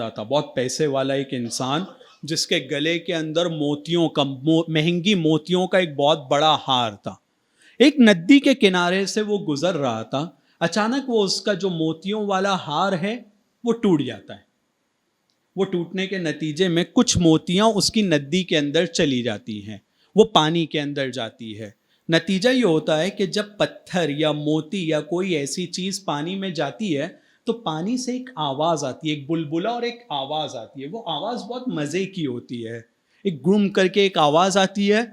تھا، بہت پیسے والا ایک انسان، جس کے گلے کے اندر موتیوں کا، مہنگی موتیوں کا ایک بہت بڑا ہار تھا. ایک ندی کے کنارے سے وہ گزر رہا تھا، اچانک وہ اس کا جو موتیوں والا ہار ہے وہ ٹوٹ جاتا ہے. وہ ٹوٹنے کے نتیجے میں کچھ موتیاں اس کی ندی کے اندر چلی جاتی ہیں، وہ پانی کے اندر جاتی ہے. نتیجہ یہ ہوتا ہے کہ جب پتھر یا موتی یا کوئی ایسی چیز پانی میں جاتی ہے تو پانی سے ایک آواز آتی ہے، ایک بلبلا اور ایک آواز آتی ہے. وہ آواز بہت مزے کی ہوتی ہے، ایک گم کر کے ایک آواز آتی ہے.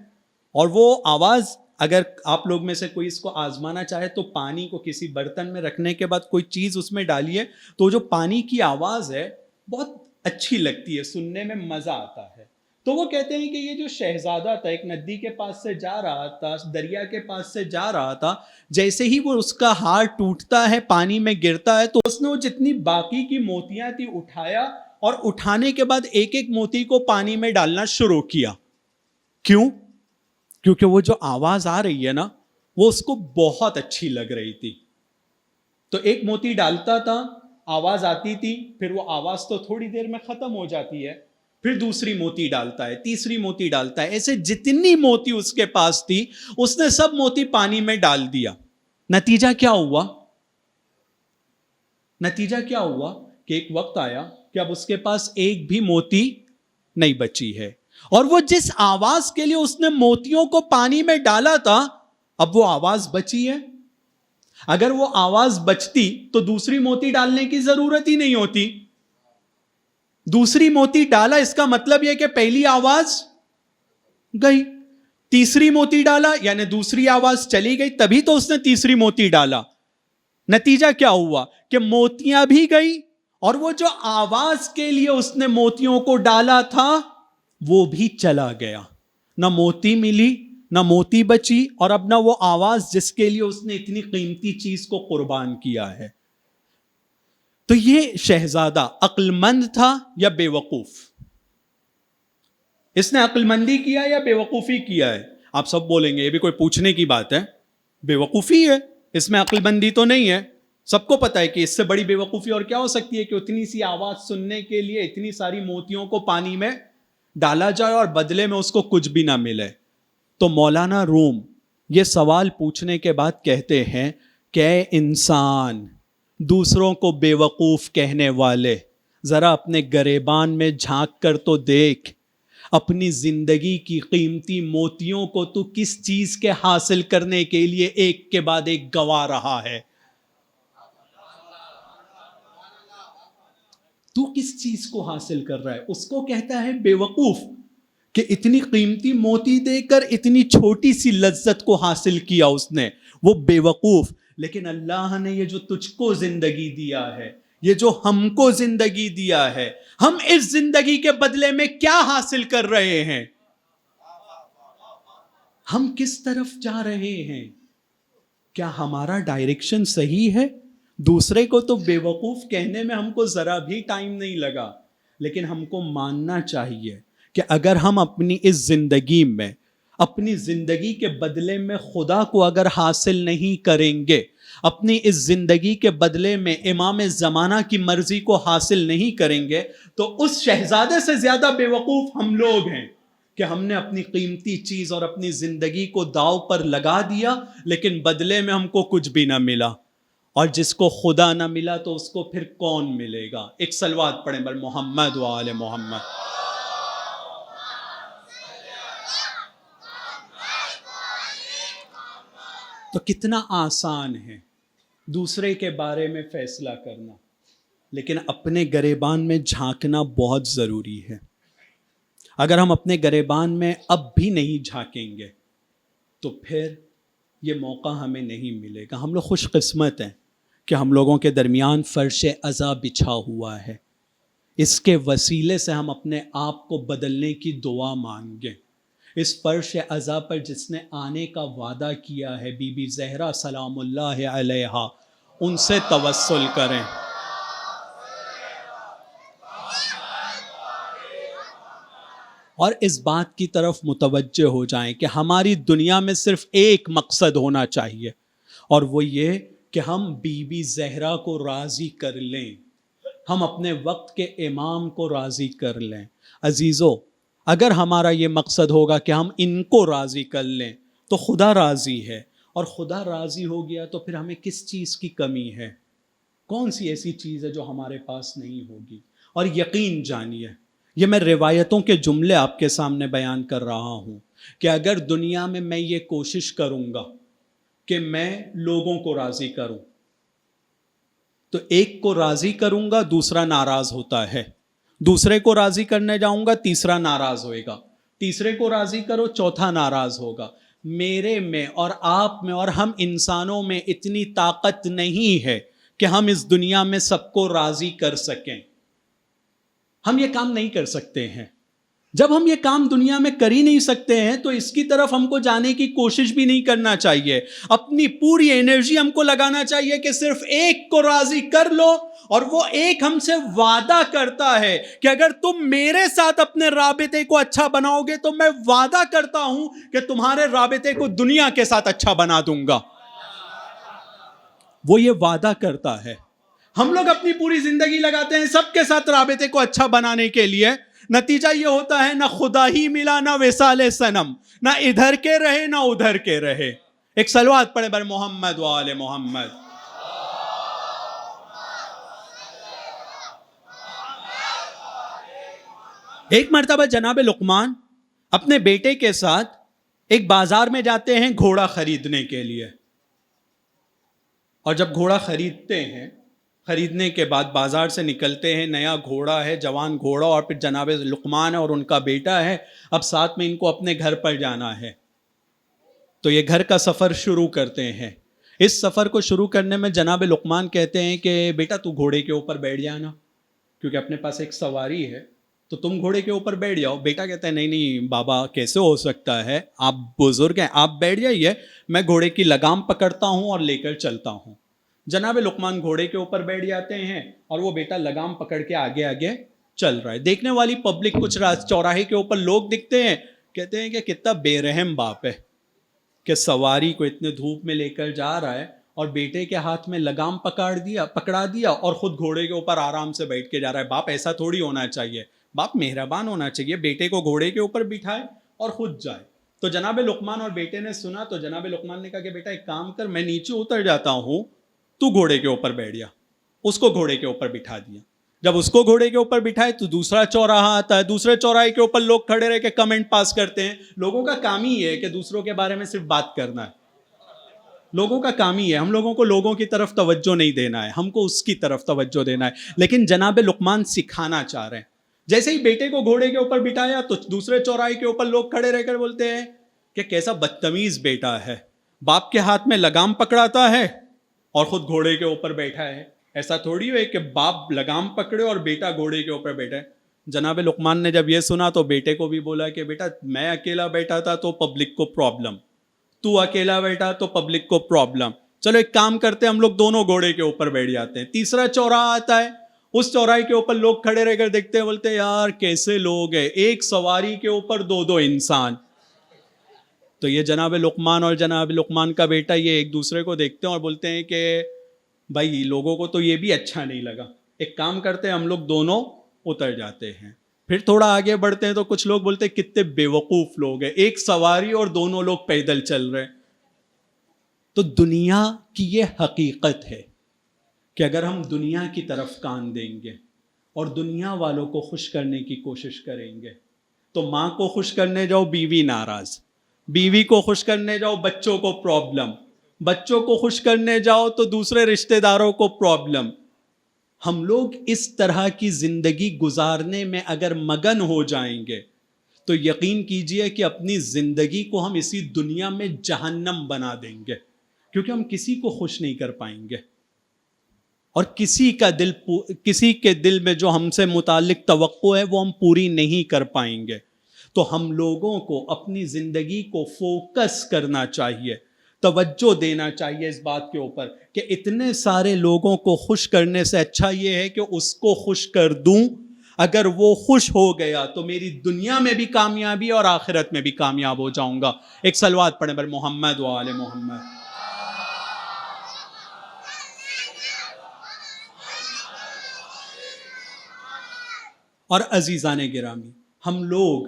اور وہ آواز، اگر آپ لوگ میں سے کوئی اس کو آزمانا چاہے تو پانی کو کسی برتن میں رکھنے کے بعد کوئی چیز اس میں ڈالیے تو جو پانی کی آواز ہے بہت اچھی لگتی ہے، سننے میں مزہ آتا ہے. تو وہ کہتے ہیں کہ یہ جو شہزادہ تھا، ایک ندی کے پاس سے جا رہا تھا، دریا کے پاس سے جا رہا تھا. جیسے ہی وہ اس کا ہار ٹوٹتا ہے، پانی میں گرتا ہے، تو اس نے وہ جتنی باقی کی موتیاں تھی اٹھایا، اور اٹھانے کے بعد ایک ایک موتی کو پانی میں ڈالنا شروع کیا. کیوں؟ کیونکہ وہ جو آواز آ رہی ہے نا، وہ اس کو بہت اچھی لگ رہی تھی. تو ایک موتی ڈالتا تھا، آواز آتی تھی، پھر وہ آواز تو تھوڑی دیر میں ختم ہو جاتی ہے، پھر دوسری موتی ڈالتا ہے، تیسری موتی ڈالتا ہے. ایسے جتنی موتی اس کے پاس تھی اس نے سب موتی پانی میں ڈال دیا. نتیجہ کیا ہوا کہ ایک وقت آیا کہ اب اس کے پاس ایک بھی موتی نہیں بچی ہے. اور وہ جس آواز کے لیے اس نے موتیوں کو پانی میں ڈالا تھا، اب وہ آواز بچی ہے. اگر وہ آواز بچتی تو دوسری موتی ڈالنے کی ضرورت ہی نہیں ہوتی. دوسری موتی ڈالا، اس کا مطلب یہ کہ پہلی آواز گئی. تیسری موتی ڈالا یعنی دوسری آواز چلی گئی، تبھی تو اس نے تیسری موتی ڈالا. نتیجہ کیا ہوا کہ موتیاں بھی گئی، اور وہ جو آواز کے لیے اس نے موتیوں کو ڈالا تھا وہ بھی چلا گیا. نہ موتی ملی، نہ موتی بچی، اور اب نہ وہ آواز جس کے لیے اس نے اتنی قیمتی چیز کو قربان کیا ہے. تو یہ شہزادہ عقل مند تھا یا بے وقوف؟ اس نے عقل مندی کیا یا بے وقوفی کیا ہے؟ آپ سب بولیں گے یہ بھی کوئی پوچھنے کی بات ہے، بے وقوفی ہے، اس میں عقل مندی تو نہیں ہے. سب کو پتا ہے کہ اس سے بڑی بے وقوفی اور کیا ہو سکتی ہے کہ اتنی سی آواز سننے کے لیے اتنی ساری موتیوں کو پانی میں ڈالا جائے اور بدلے میں اس کو کچھ بھی نہ ملے. تو مولانا روم یہ سوال پوچھنے کے بعد کہتے ہیں کہ اے انسان، دوسروں کو بے وقوف کہنے والے، ذرا اپنے گریبان میں جھانک کر تو دیکھ، اپنی زندگی کی قیمتی موتیوں کو تو کس چیز کے حاصل کرنے کے لیے ایک کے بعد ایک گوا رہا ہے؟ تو کس چیز کو حاصل کر رہا ہے؟ اس کو کہتا ہے بے وقوف کہ اتنی قیمتی موتی دے کر اتنی چھوٹی سی لذت کو حاصل کیا اس نے، وہ بے وقوف. لیکن اللہ نے یہ جو تجھ کو زندگی دیا ہے، یہ جو ہم کو زندگی دیا ہے، ہم اس زندگی کے بدلے میں کیا حاصل کر رہے ہیں؟ ہم کس طرف جا رہے ہیں؟ کیا ہمارا ڈائریکشن صحیح ہے؟ دوسرے کو تو بے وقوف کہنے میں ہم کو ذرا بھی ٹائم نہیں لگا، لیکن ہم کو ماننا چاہیے کہ اگر ہم اپنی اس زندگی میں، اپنی زندگی کے بدلے میں خدا کو اگر حاصل نہیں کریں گے، اپنی اس زندگی کے بدلے میں امام زمانہ کی مرضی کو حاصل نہیں کریں گے، تو اس شہزادے سے زیادہ بے وقوف ہم لوگ ہیں کہ ہم نے اپنی قیمتی چیز اور اپنی زندگی کو داؤ پر لگا دیا، لیکن بدلے میں ہم کو کچھ بھی نہ ملا. اور جس کو خدا نہ ملا تو اس کو پھر کون ملے گا؟ ایک صلوات پڑھیں بر محمد و آل محمد. تو کتنا آسان ہے دوسرے کے بارے میں فیصلہ کرنا، لیکن اپنے گریبان میں جھانکنا بہت ضروری ہے. اگر ہم اپنے گریبان میں اب بھی نہیں جھانکیں گے تو پھر یہ موقع ہمیں نہیں ملے گا. ہم لوگ خوش قسمت ہیں کہ ہم لوگوں کے درمیان فرش عزا بچھا ہوا ہے. اس کے وسیلے سے ہم اپنے آپ کو بدلنے کی دعا مانگیں. اس فرش عزا پر جس نے آنے کا وعدہ کیا ہے، بی بی زہرا سلام اللہ علیہا، ان سے توسل کریں۔ اور اس بات کی طرف متوجہ ہو جائیں کہ ہماری دنیا میں صرف ایک مقصد ہونا چاہیے، اور وہ یہ کہ ہم بی بی زہرا کو راضی کر لیں، ہم اپنے وقت کے امام کو راضی کر لیں۔ عزیزو، اگر ہمارا یہ مقصد ہوگا کہ ہم ان کو راضی کر لیں تو خدا راضی ہے، اور خدا راضی ہو گیا تو پھر ہمیں کس چیز کی کمی ہے؟ کون سی ایسی چیز ہے جو ہمارے پاس نہیں ہوگی؟ اور یقین جانیے، یہ میں روایتوں کے جملے آپ کے سامنے بیان کر رہا ہوں کہ اگر دنیا میں یہ کوشش کروں گا کہ میں لوگوں کو راضی کروں تو ایک کو راضی کروں گا، دوسرا ناراض ہوتا ہے، دوسرے کو راضی کرنے جاؤں گا، تیسرا ناراض ہوئے گا، تیسرے کو راضی کرو، چوتھا ناراض ہوگا۔ میرے میں اور آپ میں اور ہم انسانوں میں اتنی طاقت نہیں ہے کہ ہم اس دنیا میں سب کو راضی کر سکیں۔ ہم یہ کام نہیں کر سکتے ہیں۔ جب ہم یہ کام دنیا میں کر ہی نہیں سکتے ہیں تو اس کی طرف ہم کو جانے کی کوشش بھی نہیں کرنا چاہیے۔ اپنی پوری انرجی ہم کو لگانا چاہیے کہ صرف ایک کو راضی کر لو، اور وہ ایک ہم سے وعدہ کرتا ہے کہ اگر تم میرے ساتھ اپنے رابطے کو اچھا بناؤ گے تو میں وعدہ کرتا ہوں کہ تمہارے رابطے کو دنیا کے ساتھ اچھا بنا دوں گا۔ وہ یہ وعدہ کرتا ہے۔ ہم لوگ اپنی پوری زندگی لگاتے ہیں سب کے ساتھ رابطے کو اچھا بنانے کے لیے، نتیجہ یہ ہوتا ہے نہ خدا ہی ملا، نہ وصال صنم، نہ ادھر کے رہے نہ ادھر کے رہے۔ ایک صلوات پڑھے بر محمد و آل محمد۔ ایک مرتبہ جناب لقمان اپنے بیٹے کے ساتھ ایک بازار میں جاتے ہیں گھوڑا خریدنے کے لیے، اور جب گھوڑا خریدتے ہیں، خریدنے کے بعد بازار سے نکلتے ہیں، نیا گھوڑا ہے، جوان گھوڑا، اور پھر جناب لقمان ہے اور ان کا بیٹا ہے، اب ساتھ میں ان کو اپنے گھر پر جانا ہے، تو یہ گھر کا سفر شروع کرتے ہیں۔ اس سفر کو شروع کرنے میں جناب لقمان کہتے ہیں کہ بیٹا تو گھوڑے کے اوپر بیٹھ جانا، کیونکہ اپنے پاس ایک سواری ہے تو تم گھوڑے کے اوپر بیٹھ جاؤ۔ بیٹا کہتا ہے نہیں نہیں بابا، کیسے ہو سکتا ہے، آپ بزرگ ہیں، آپ بیٹھ جائیے، میں گھوڑے کی لگام پکڑتا ہوں اور لے کر چلتا ہوں۔ جناب لقمان گھوڑے کے اوپر بیٹھ جاتے ہیں اور وہ بیٹا لگام پکڑ کے آگے آگے چل رہا ہے۔ دیکھنے والی پبلک، کچھ چوراہے کے اوپر لوگ دکھتے ہیں، کہتے ہیں کہ کتنا بے رحم باپ ہے کہ سواری کو اتنے دھوپ میں لے کر جا رہا ہے اور بیٹے کے ہاتھ میں لگام پکڑا دیا اور خود گھوڑے کے اوپر آرام سے بیٹھ کے جا رہا ہے۔ باپ ایسا تھوڑی ہونا چاہیے، باپ مہربان ہونا چاہیے، بیٹے کو گھوڑے کے اوپر بٹھائے اور خود جائے۔ تو جناب لقمان اور بیٹے نے سنا تو جناب لقمان نے کہا کہ بیٹا ایک کام کر، میں نیچے اتر جاتا ہوں، تو گھوڑے کے اوپر بیٹھ جا۔ اس کو گھوڑے کے اوپر بٹھا دیا۔ جب اس کو گھوڑے کے اوپر بٹھائے تو دوسرا چوراہا آتا ہے، دوسرے چوراہے کے اوپر لوگ کھڑے رہ کے کمنٹ پاس کرتے ہیں۔ لوگوں کا کام ہی ہے کہ دوسروں کے بارے میں صرف بات کرنا ہے، لوگوں کا کام ہی ہے، ہم لوگوں کو لوگوں کی طرف توجہ نہیں دینا ہے، ہم کو اس کی طرف توجہ دینا ہے۔ لیکن جناب لقمان سکھانا چاہ رہے ہیں۔ جیسے ہی بیٹے کو گھوڑے کے اوپر بٹھایا تو دوسرے چوراہے کے اوپر لوگ کھڑے رہ کر بولتے ہیں کہ کیسا بدتمیز بیٹا ہے، باپ کے ہاتھ میں لگام پکڑاتا ہے اور خود گھوڑے کے اوپر بیٹھا ہے۔ ایسا تھوڑی ہے کہ باپ لگام پکڑے اور بیٹا گھوڑے کے اوپر بیٹھا ہے۔ جناب لقمان نے جب یہ سنا تو بیٹے کو بھی بولا کہ بیٹا میں اکیلا بیٹھا تھا تو پبلک کو پرابلم، تو اکیلا بیٹھا تو پبلک کو پرابلم، چلو ایک کام کرتے ہم لوگ دونوں گھوڑے کے اوپر بیٹھ جاتے ہیں۔ تیسرا چوراہا آتا ہے، اس چوراہے کے اوپر لوگ کھڑے رہ کر دیکھتے ہیں، بولتے ہیں یار کیسے لوگ ہیں، ایک سواری کے اوپر دو انسان۔ تو یہ جناب لقمان اور جناب لقمان کا بیٹا یہ ایک دوسرے کو دیکھتے ہیں اور بولتے ہیں کہ بھائی لوگوں کو تو یہ بھی اچھا نہیں لگا، ایک کام کرتے ہیں ہم لوگ دونوں اتر جاتے ہیں۔ پھر تھوڑا آگے بڑھتے ہیں تو کچھ لوگ بولتے ہیں کتنے بیوقوف لوگ ہیں، ایک سواری اور دونوں لوگ پیدل چل رہے ہیں۔ تو دنیا کی یہ حقیقت ہے کہ اگر ہم دنیا کی طرف کان دیں گے اور دنیا والوں کو خوش کرنے کی کوشش کریں گے تو ماں کو خوش کرنے جاؤ بیوی ناراض، بیوی کو خوش کرنے جاؤ بچوں کو پرابلم، بچوں کو خوش کرنے جاؤ تو دوسرے رشتہ داروں کو پرابلم۔ ہم لوگ اس طرح کی زندگی گزارنے میں اگر مگن ہو جائیں گے تو یقین کیجئے کہ اپنی زندگی کو ہم اسی دنیا میں جہنم بنا دیں گے، کیونکہ ہم کسی کو خوش نہیں کر پائیں گے، اور کسی کے دل میں جو ہم سے متعلق توقع ہے وہ ہم پوری نہیں کر پائیں گے۔ تو ہم لوگوں کو اپنی زندگی کو فوکس کرنا چاہیے، توجہ دینا چاہیے اس بات کے اوپر کہ اتنے سارے لوگوں کو خوش کرنے سے اچھا یہ ہے کہ اس کو خوش کر دوں، اگر وہ خوش ہو گیا تو میری دنیا میں بھی کامیابی اور آخرت میں بھی کامیاب ہو جاؤں گا۔ ایک صلوات پڑھیں بر محمد و آل محمد۔ اور عزیزان گرامی، ہم لوگ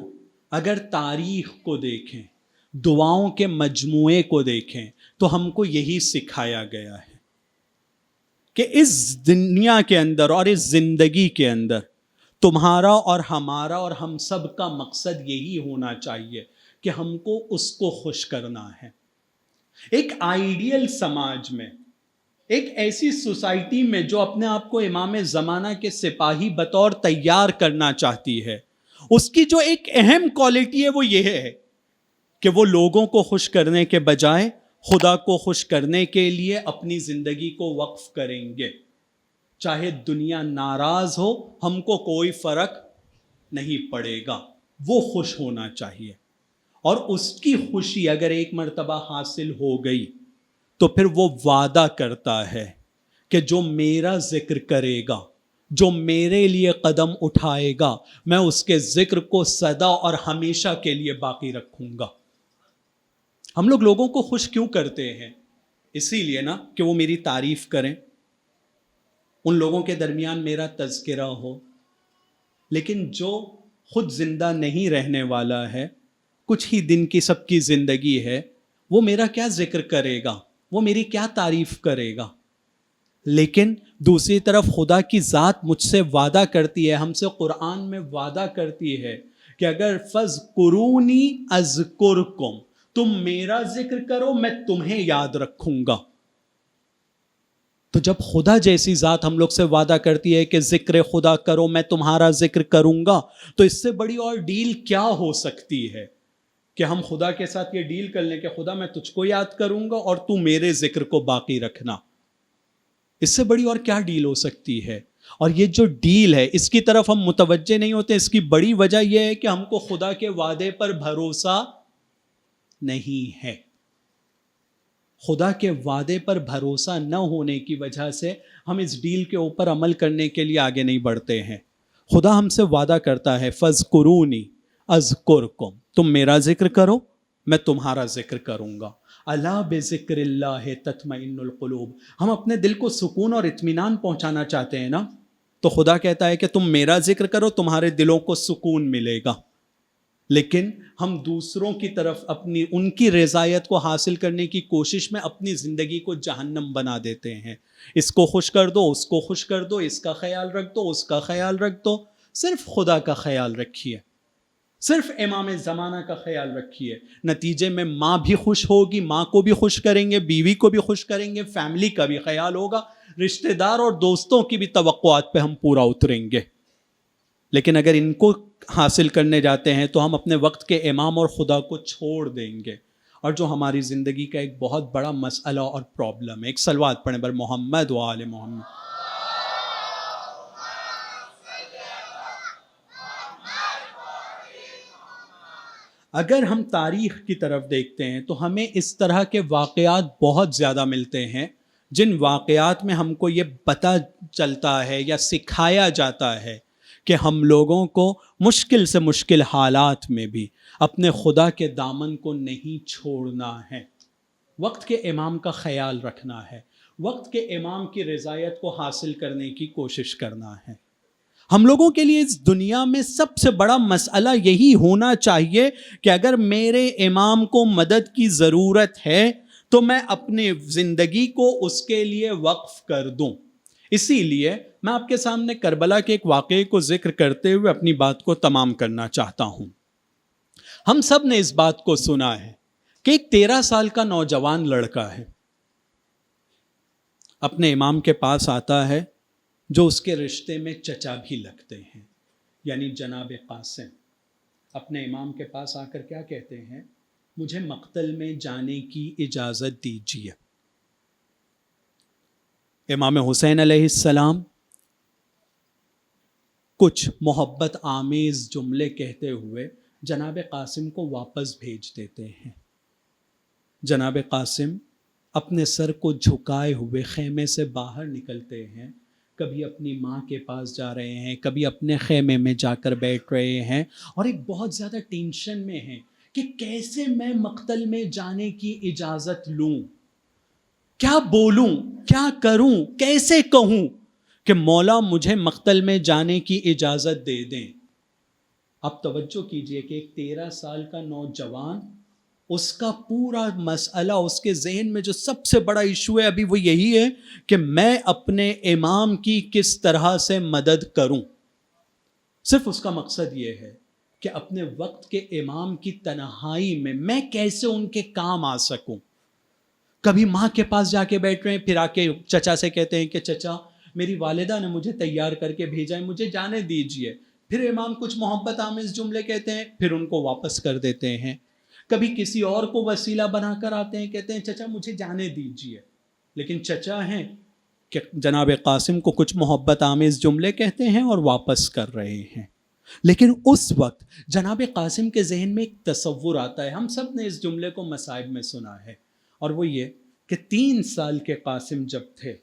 اگر تاریخ کو دیکھیں، دعاؤں کے مجموعے کو دیکھیں، تو ہم کو یہی سکھایا گیا ہے کہ اس دنیا کے اندر اور اس زندگی کے اندر تمہارا اور ہمارا اور ہم سب کا مقصد یہی ہونا چاہیے کہ ہم کو اس کو خوش کرنا ہے۔ ایک آئیڈیل سماج میں، ایک ایسی سوسائٹی میں جو اپنے آپ کو امام زمانہ کے سپاہی بطور تیار کرنا چاہتی ہے، اس کی جو ایک اہم کوالٹی ہے وہ یہ ہے کہ وہ لوگوں کو خوش کرنے کے بجائے خدا کو خوش کرنے کے لیے اپنی زندگی کو وقف کریں گے۔ چاہے دنیا ناراض ہو، ہم کو کوئی فرق نہیں پڑے گا، وہ خوش ہونا چاہیے۔ اور اس کی خوشی اگر ایک مرتبہ حاصل ہو گئی تو پھر وہ وعدہ کرتا ہے کہ جو میرا ذکر کرے گا، جو میرے لیے قدم اٹھائے گا، میں اس کے ذکر کو سدا اور ہمیشہ کے لیے باقی رکھوں گا۔ ہم لوگ لوگوں کو خوش کیوں کرتے ہیں؟ اسی لیے نا کہ وہ میری تعریف کریں، ان لوگوں کے درمیان میرا تذکرہ ہو۔ لیکن جو خود زندہ نہیں رہنے والا ہے، کچھ ہی دن کی سب کی زندگی ہے، وہ میرا کیا ذکر کرے گا، وہ میری کیا تعریف کرے گا؟ لیکن دوسری طرف خدا کی ذات مجھ سے وعدہ کرتی ہے، ہم سے قرآن میں وعدہ کرتی ہے کہ اگر فَاذْكُرُونِی أَذْكُرْكُمْ، تم میرا ذکر کرو میں تمہیں یاد رکھوں گا۔ تو جب خدا جیسی ذات ہم لوگ سے وعدہ کرتی ہے کہ ذکر خدا کرو میں تمہارا ذکر کروں گا، تو اس سے بڑی اور ڈیل کیا ہو سکتی ہے کہ ہم خدا کے ساتھ یہ ڈیل کر لیں کہ خدا میں تجھ کو یاد کروں گا اور تو میرے ذکر کو باقی رکھنا۔ اس سے بڑی اور کیا ڈیل ہو سکتی ہے؟ اور یہ جو ڈیل ہے اس کی طرف ہم متوجہ نہیں ہوتے، اس کی بڑی وجہ یہ ہے کہ ہم کو خدا کے وعدے پر بھروسہ نہیں ہے۔ خدا کے وعدے پر بھروسہ نہ ہونے کی وجہ سے ہم اس ڈیل کے اوپر عمل کرنے کے لیے آگے نہیں بڑھتے ہیں۔ خدا ہم سے وعدہ کرتا ہے فَاذْكُرُونِی أَذْكُرْكُمْ، تم میرا ذکر کرو میں تمہارا ذکر کروں گا۔ الا بذکر اللہ تطمئن القلوب، ہم اپنے دل کو سکون اور اطمینان پہنچانا چاہتے ہیں نا، تو خدا کہتا ہے کہ تم میرا ذکر کرو تمہارے دلوں کو سکون ملے گا۔ لیکن ہم دوسروں کی طرف ان کی رضایت کو حاصل کرنے کی کوشش میں اپنی زندگی کو جہنم بنا دیتے ہیں۔ اس کو خوش کر دو، اس کو خوش کر دو، اس کا خیال رکھ دو، اس کا خیال رکھ دو۔ صرف خدا کا خیال رکھیے، صرف امام زمانہ کا خیال رکھیے، نتیجے میں ماں بھی خوش ہوگی، ماں کو بھی خوش کریں گے، بیوی کو بھی خوش کریں گے، فیملی کا بھی خیال ہوگا، رشتہ دار اور دوستوں کی بھی توقعات پہ ہم پورا اتریں گے۔ لیکن اگر ان کو حاصل کرنے جاتے ہیں تو ہم اپنے وقت کے امام اور خدا کو چھوڑ دیں گے، اور جو ہماری زندگی کا ایک بہت بڑا مسئلہ اور پرابلم ہے۔ ایک صلوات پڑھیں بر محمد و آل محمد۔ اگر ہم تاریخ کی طرف دیکھتے ہیں تو ہمیں اس طرح کے واقعات بہت زیادہ ملتے ہیں جن واقعات میں ہم کو یہ پتہ چلتا ہے یا سکھایا جاتا ہے کہ ہم لوگوں کو مشکل سے مشکل حالات میں بھی اپنے خدا کے دامن کو نہیں چھوڑنا ہے، وقت کے امام کا خیال رکھنا ہے، وقت کے امام کی رضایت کو حاصل کرنے کی کوشش کرنا ہے۔ ہم لوگوں کے لیے اس دنیا میں سب سے بڑا مسئلہ یہی ہونا چاہیے کہ اگر میرے امام کو مدد کی ضرورت ہے تو میں اپنی زندگی کو اس کے لیے وقف کر دوں۔ اسی لیے میں آپ کے سامنے کربلا کے ایک واقعے کو ذکر کرتے ہوئے اپنی بات کو تمام کرنا چاہتا ہوں۔ ہم سب نے اس بات کو سنا ہے کہ ایک 13 سال کا نوجوان لڑکا ہے، اپنے امام کے پاس آتا ہے جو اس کے رشتے میں چچا بھی لگتے ہیں، یعنی جناب قاسم۔ اپنے امام کے پاس آ کر کیا کہتے ہیں؟ مجھے مقتل میں جانے کی اجازت دیجیے۔ امام حسین علیہ السلام کچھ محبت آمیز جملے کہتے ہوئے جناب قاسم کو واپس بھیج دیتے ہیں. جناب قاسم اپنے سر کو جھکائے ہوئے خیمے سے باہر نکلتے ہیں. کبھی اپنی ماں کے پاس جا رہے ہیں، کبھی اپنے خیمے میں جا کر بیٹھ رہے ہیں، اور ایک بہت زیادہ ٹینشن میں ہیں کہ کیسے میں مقتل میں جانے کی اجازت لوں، کیا بولوں، کیا کروں، کیسے کہوں کہ مولا مجھے مقتل میں جانے کی اجازت دے دیں. آپ توجہ کیجئے کہ ایک 13 سال کا نوجوان، اس کا پورا مسئلہ، اس کے ذہن میں جو سب سے بڑا ایشو ہے ابھی وہ یہی ہے کہ میں اپنے امام کی کس طرح سے مدد کروں. صرف اس کا مقصد یہ ہے کہ اپنے وقت کے امام کی تنہائی میں کیسے ان کے کام آ سکوں. کبھی ماں کے پاس جا کے بیٹھ رہے ہیں، پھر آ کے چچا سے کہتے ہیں کہ چچا میری والدہ نے مجھے تیار کر کے بھیجا ہے، مجھے جانے دیجئے. پھر امام کچھ محبت آمیز جملے کہتے ہیں، پھر ان کو واپس کر دیتے ہیں. کبھی کسی اور کو وسیلہ بنا کر آتے ہیں، کہتے ہیں چچا مجھے جانے دیجئے، لیکن چچا ہیں کہ جناب قاسم کو کچھ محبت آمیز جملے کہتے ہیں اور واپس کر رہے ہیں. لیکن اس وقت جناب قاسم کے ذہن میں ایک تصور آتا ہے، ہم سب نے اس جملے کو مصائب میں سنا ہے، اور وہ یہ کہ 3 سال کے قاسم جب تھے،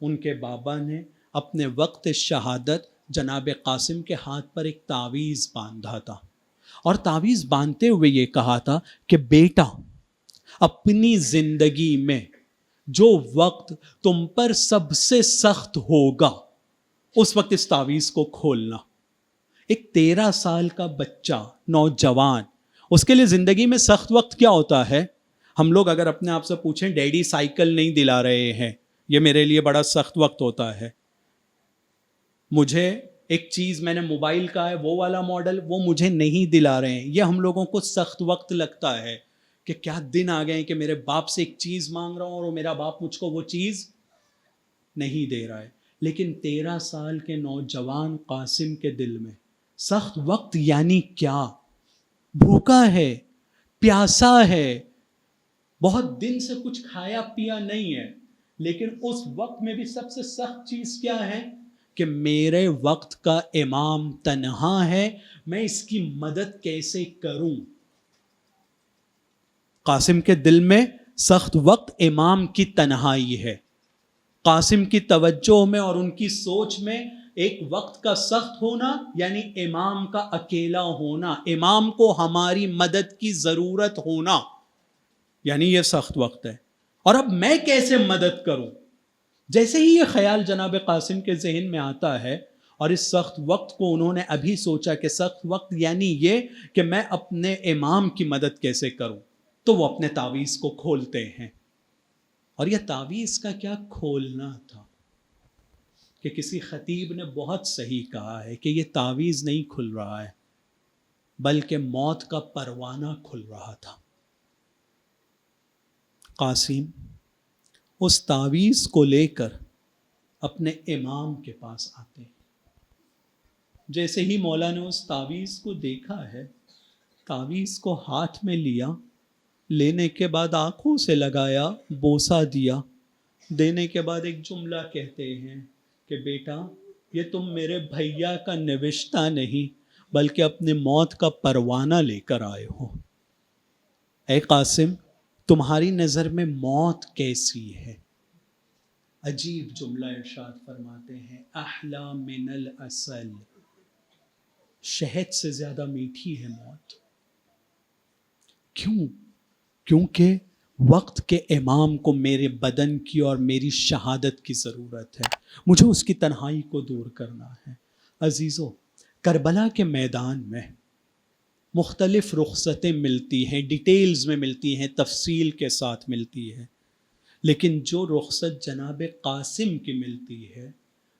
ان کے بابا نے اپنے وقت شہادت جناب قاسم کے ہاتھ پر ایک تعویذ باندھا تھا، اور تعویذ باندھتے ہوئے یہ کہا تھا کہ بیٹا اپنی زندگی میں جو وقت تم پر سب سے سخت ہوگا اس وقت اس تعویذ کو کھولنا. ایک 13 سال کا بچہ، نوجوان، اس کے لیے زندگی میں سخت وقت کیا ہوتا ہے؟ ہم لوگ اگر اپنے آپ سے پوچھیں ڈیڈی سائیکل نہیں دلا رہے ہیں، یہ میرے لیے بڑا سخت وقت ہوتا ہے. مجھے ایک چیز، میں نے موبائل کا ہے وہ والا ماڈل، وہ مجھے نہیں دلا رہے ہیں، یہ ہم لوگوں کو سخت وقت لگتا ہے کہ کیا دن آ گئے کہ میرے باپ سے ایک چیز مانگ رہا ہوں اور میرا باپ مجھ کو وہ چیز نہیں دے رہا ہے. لیکن 13 سال کے نوجوان قاسم کے دل میں سخت وقت یعنی کیا؟ بھوکا ہے، پیاسا ہے، بہت دن سے کچھ کھایا پیا نہیں ہے، لیکن اس وقت میں بھی سب سے سخت چیز کیا ہے کہ میرے وقت کا امام تنہا ہے، میں اس کی مدد کیسے کروں. قاسم کے دل میں سخت وقت امام کی تنہائی ہے. قاسم کی توجہ میں اور ان کی سوچ میں ایک وقت کا سخت ہونا یعنی امام کا اکیلا ہونا، امام کو ہماری مدد کی ضرورت ہونا، یعنی یہ سخت وقت ہے. اور اب میں کیسے مدد کروں؟ جیسے ہی یہ خیال جناب قاسم کے ذہن میں آتا ہے اور اس سخت وقت کو انہوں نے ابھی سوچا کہ سخت وقت یعنی یہ کہ میں اپنے امام کی مدد کیسے کروں، تو وہ اپنے تعویذ کو کھولتے ہیں. اور یہ تعویذ کا کیا کھولنا تھا کہ کسی خطیب نے بہت صحیح کہا ہے کہ یہ تعویذ نہیں کھل رہا ہے بلکہ موت کا پروانہ کھل رہا تھا. قاسم اس تعویذ کو لے کر اپنے امام کے پاس آتے ہیں. جیسے ہی مولا نے اس تعویذ کو دیکھا ہے، تعویذ کو ہاتھ میں لیا، لینے کے بعد آنکھوں سے لگایا، بوسہ دیا، دینے کے بعد ایک جملہ کہتے ہیں کہ بیٹا یہ تم میرے بھیا کا نوشتہ نہیں بلکہ اپنے موت کا پروانہ لے کر آئے ہو. اے قاسم تمہاری نظر میں موت کیسی ہے؟ عجیب جملہ ارشاد فرماتے ہیں، احلی من العسل، شہد سے زیادہ میٹھی ہے موت. کیوں؟ کیونکہ وقت کے امام کو میرے بدن کی اور میری شہادت کی ضرورت ہے، مجھے اس کی تنہائی کو دور کرنا ہے. عزیزو، کربلا کے میدان میں مختلف رخصتیں ملتی ہیں، ڈیٹیلز میں ملتی ہیں، تفصیل کے ساتھ ملتی ہے، لیکن جو رخصت جناب قاسم کی ملتی ہے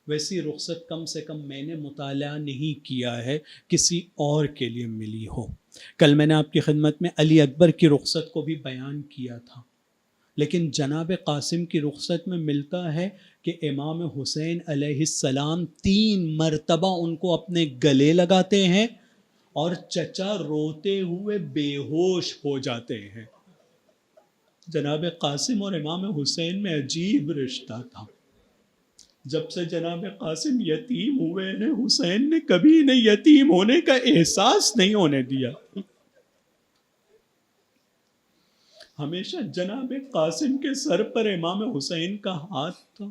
ویسی رخصت کم سے کم میں نے مطالعہ نہیں کیا ہے کسی اور کے لیے ملی ہو. کل میں نے آپ کی خدمت میں علی اکبر کی رخصت کو بھی بیان کیا تھا، لیکن جناب قاسم کی رخصت میں ملتا ہے کہ امام حسین علیہ السلام 3 مرتبہ ان کو اپنے گلے لگاتے ہیں اور چچا روتے ہوئے بے ہوش ہو جاتے ہیں. جناب قاسم اور امام حسین میں عجیب رشتہ تھا. جب سے جناب قاسم یتیم ہوئے ہیں حسین نے کبھی انہیں یتیم ہونے کا احساس نہیں ہونے دیا. ہمیشہ جناب قاسم کے سر پر امام حسین کا ہاتھ تھا.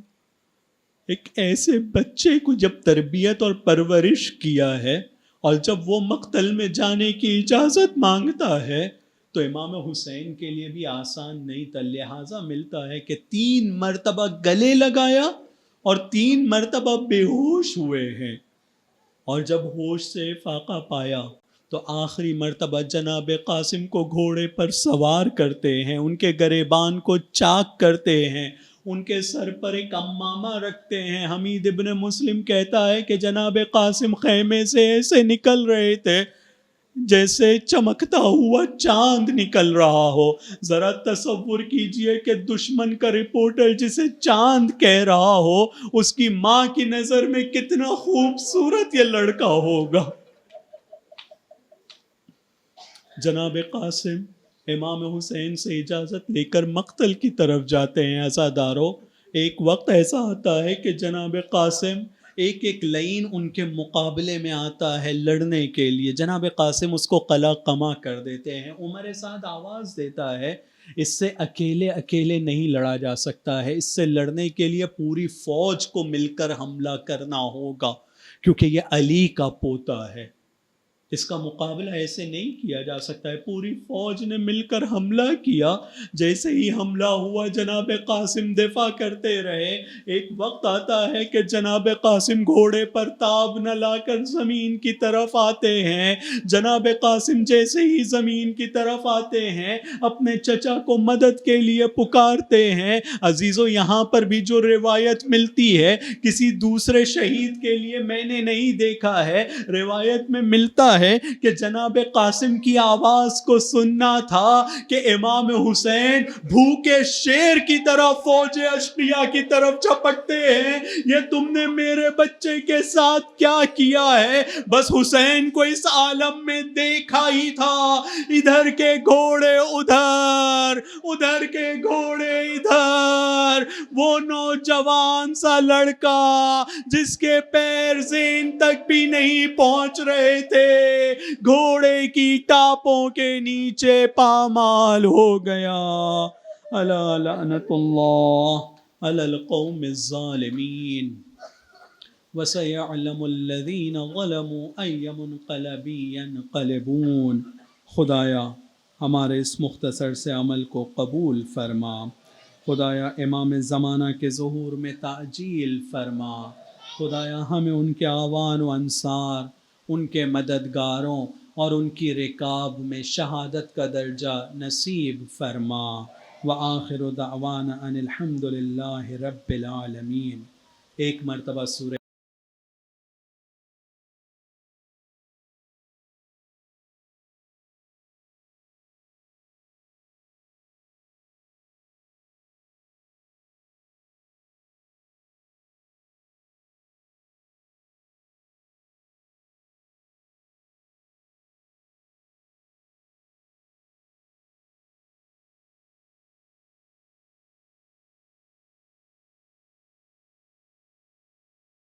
ایک ایسے بچے کو جب تربیت اور پرورش کیا ہے اور جب وہ مقتل میں جانے کی اجازت مانگتا ہے تو امام حسین کے لیے بھی آسان نہیں تھا. لہٰذا ملتا ہے کہ 3 مرتبہ گلے لگایا اور 3 مرتبہ بے ہوش ہوئے ہیں، اور جب ہوش سے فاقہ پایا تو آخری مرتبہ جناب قاسم کو گھوڑے پر سوار کرتے ہیں، ان کے گریبان کو چاک کرتے ہیں، ان کے سر پر ایک امامہ رکھتے ہیں. حمید ابن مسلم کہتا ہے کہ جناب قاسم خیمے سے ایسے نکل رہے تھے جیسے چمکتا ہوا چاند نکل رہا ہو. ذرا تصور کیجئے کہ دشمن کا رپورٹر جسے چاند کہہ رہا ہو، اس کی ماں کی نظر میں کتنا خوبصورت یہ لڑکا ہوگا. جناب قاسم امام حسین سے اجازت لے کر مقتل کی طرف جاتے ہیں. عزادارو، ایک وقت ایسا آتا ہے کہ جناب قاسم ایک ایک لائن ان کے مقابلے میں آتا ہے لڑنے کے لیے. جناب قاسم اس کو قلع قمع کر دیتے ہیں. عمر سعد آواز دیتا ہے اس سے اکیلے نہیں لڑا جا سکتا ہے، اس سے لڑنے کے لیے پوری فوج کو مل کر حملہ کرنا ہوگا، کیونکہ یہ علی کا پوتا ہے، اس کا مقابلہ ایسے نہیں کیا جا سکتا ہے. پوری فوج نے مل کر حملہ کیا. جیسے ہی حملہ ہوا جناب قاسم دفاع کرتے رہے. ایک وقت آتا ہے کہ جناب قاسم گھوڑے پر تاب نہ لا کر زمین کی طرف آتے ہیں. جناب قاسم جیسے ہی زمین کی طرف آتے ہیں اپنے چچا کو مدد کے لیے پکارتے ہیں. عزیزو، یہاں پر بھی جو روایت ملتی ہے کسی دوسرے شہید کے لیے میں نے نہیں دیکھا ہے. روایت میں ملتا ہے کہ جناب قاسم کی آواز کو سننا تھا کہ امام حسین بھوکے شیر کی طرح فوج اشقیاء کی طرف چپکتے ہیں. یہ تم نے میرے بچے کے ساتھ کیا کیا ہے؟ بس حسین کو اس عالم میں دیکھا ہی تھا. ادھر کے گھوڑے ادھر، ادھر کے گھوڑے ادھر. وہ نوجوان سا لڑکا جس کے پیر زین تک بھی نہیں پہنچ رہے تھے، گھوڑے کی ٹاپوں کے نیچے پامال ہو گیا. الا لعنت اللہ علی القوم الظالمین وسيعلم الذين ظلموا أي منقلب ينقلبون. خدایا ہمارے اس مختصر سے عمل کو قبول فرما. خدایا امام زمانہ کے ظہور میں تعجیل فرما. خدایا ہمیں ان کے اعوان و انصار، ان کے مددگاروں اور ان کی رکاب میں شہادت کا درجہ نصیب فرما. وآخر دعوانا ان الحمد للہ رب العالمین. ایک مرتبہ سورہ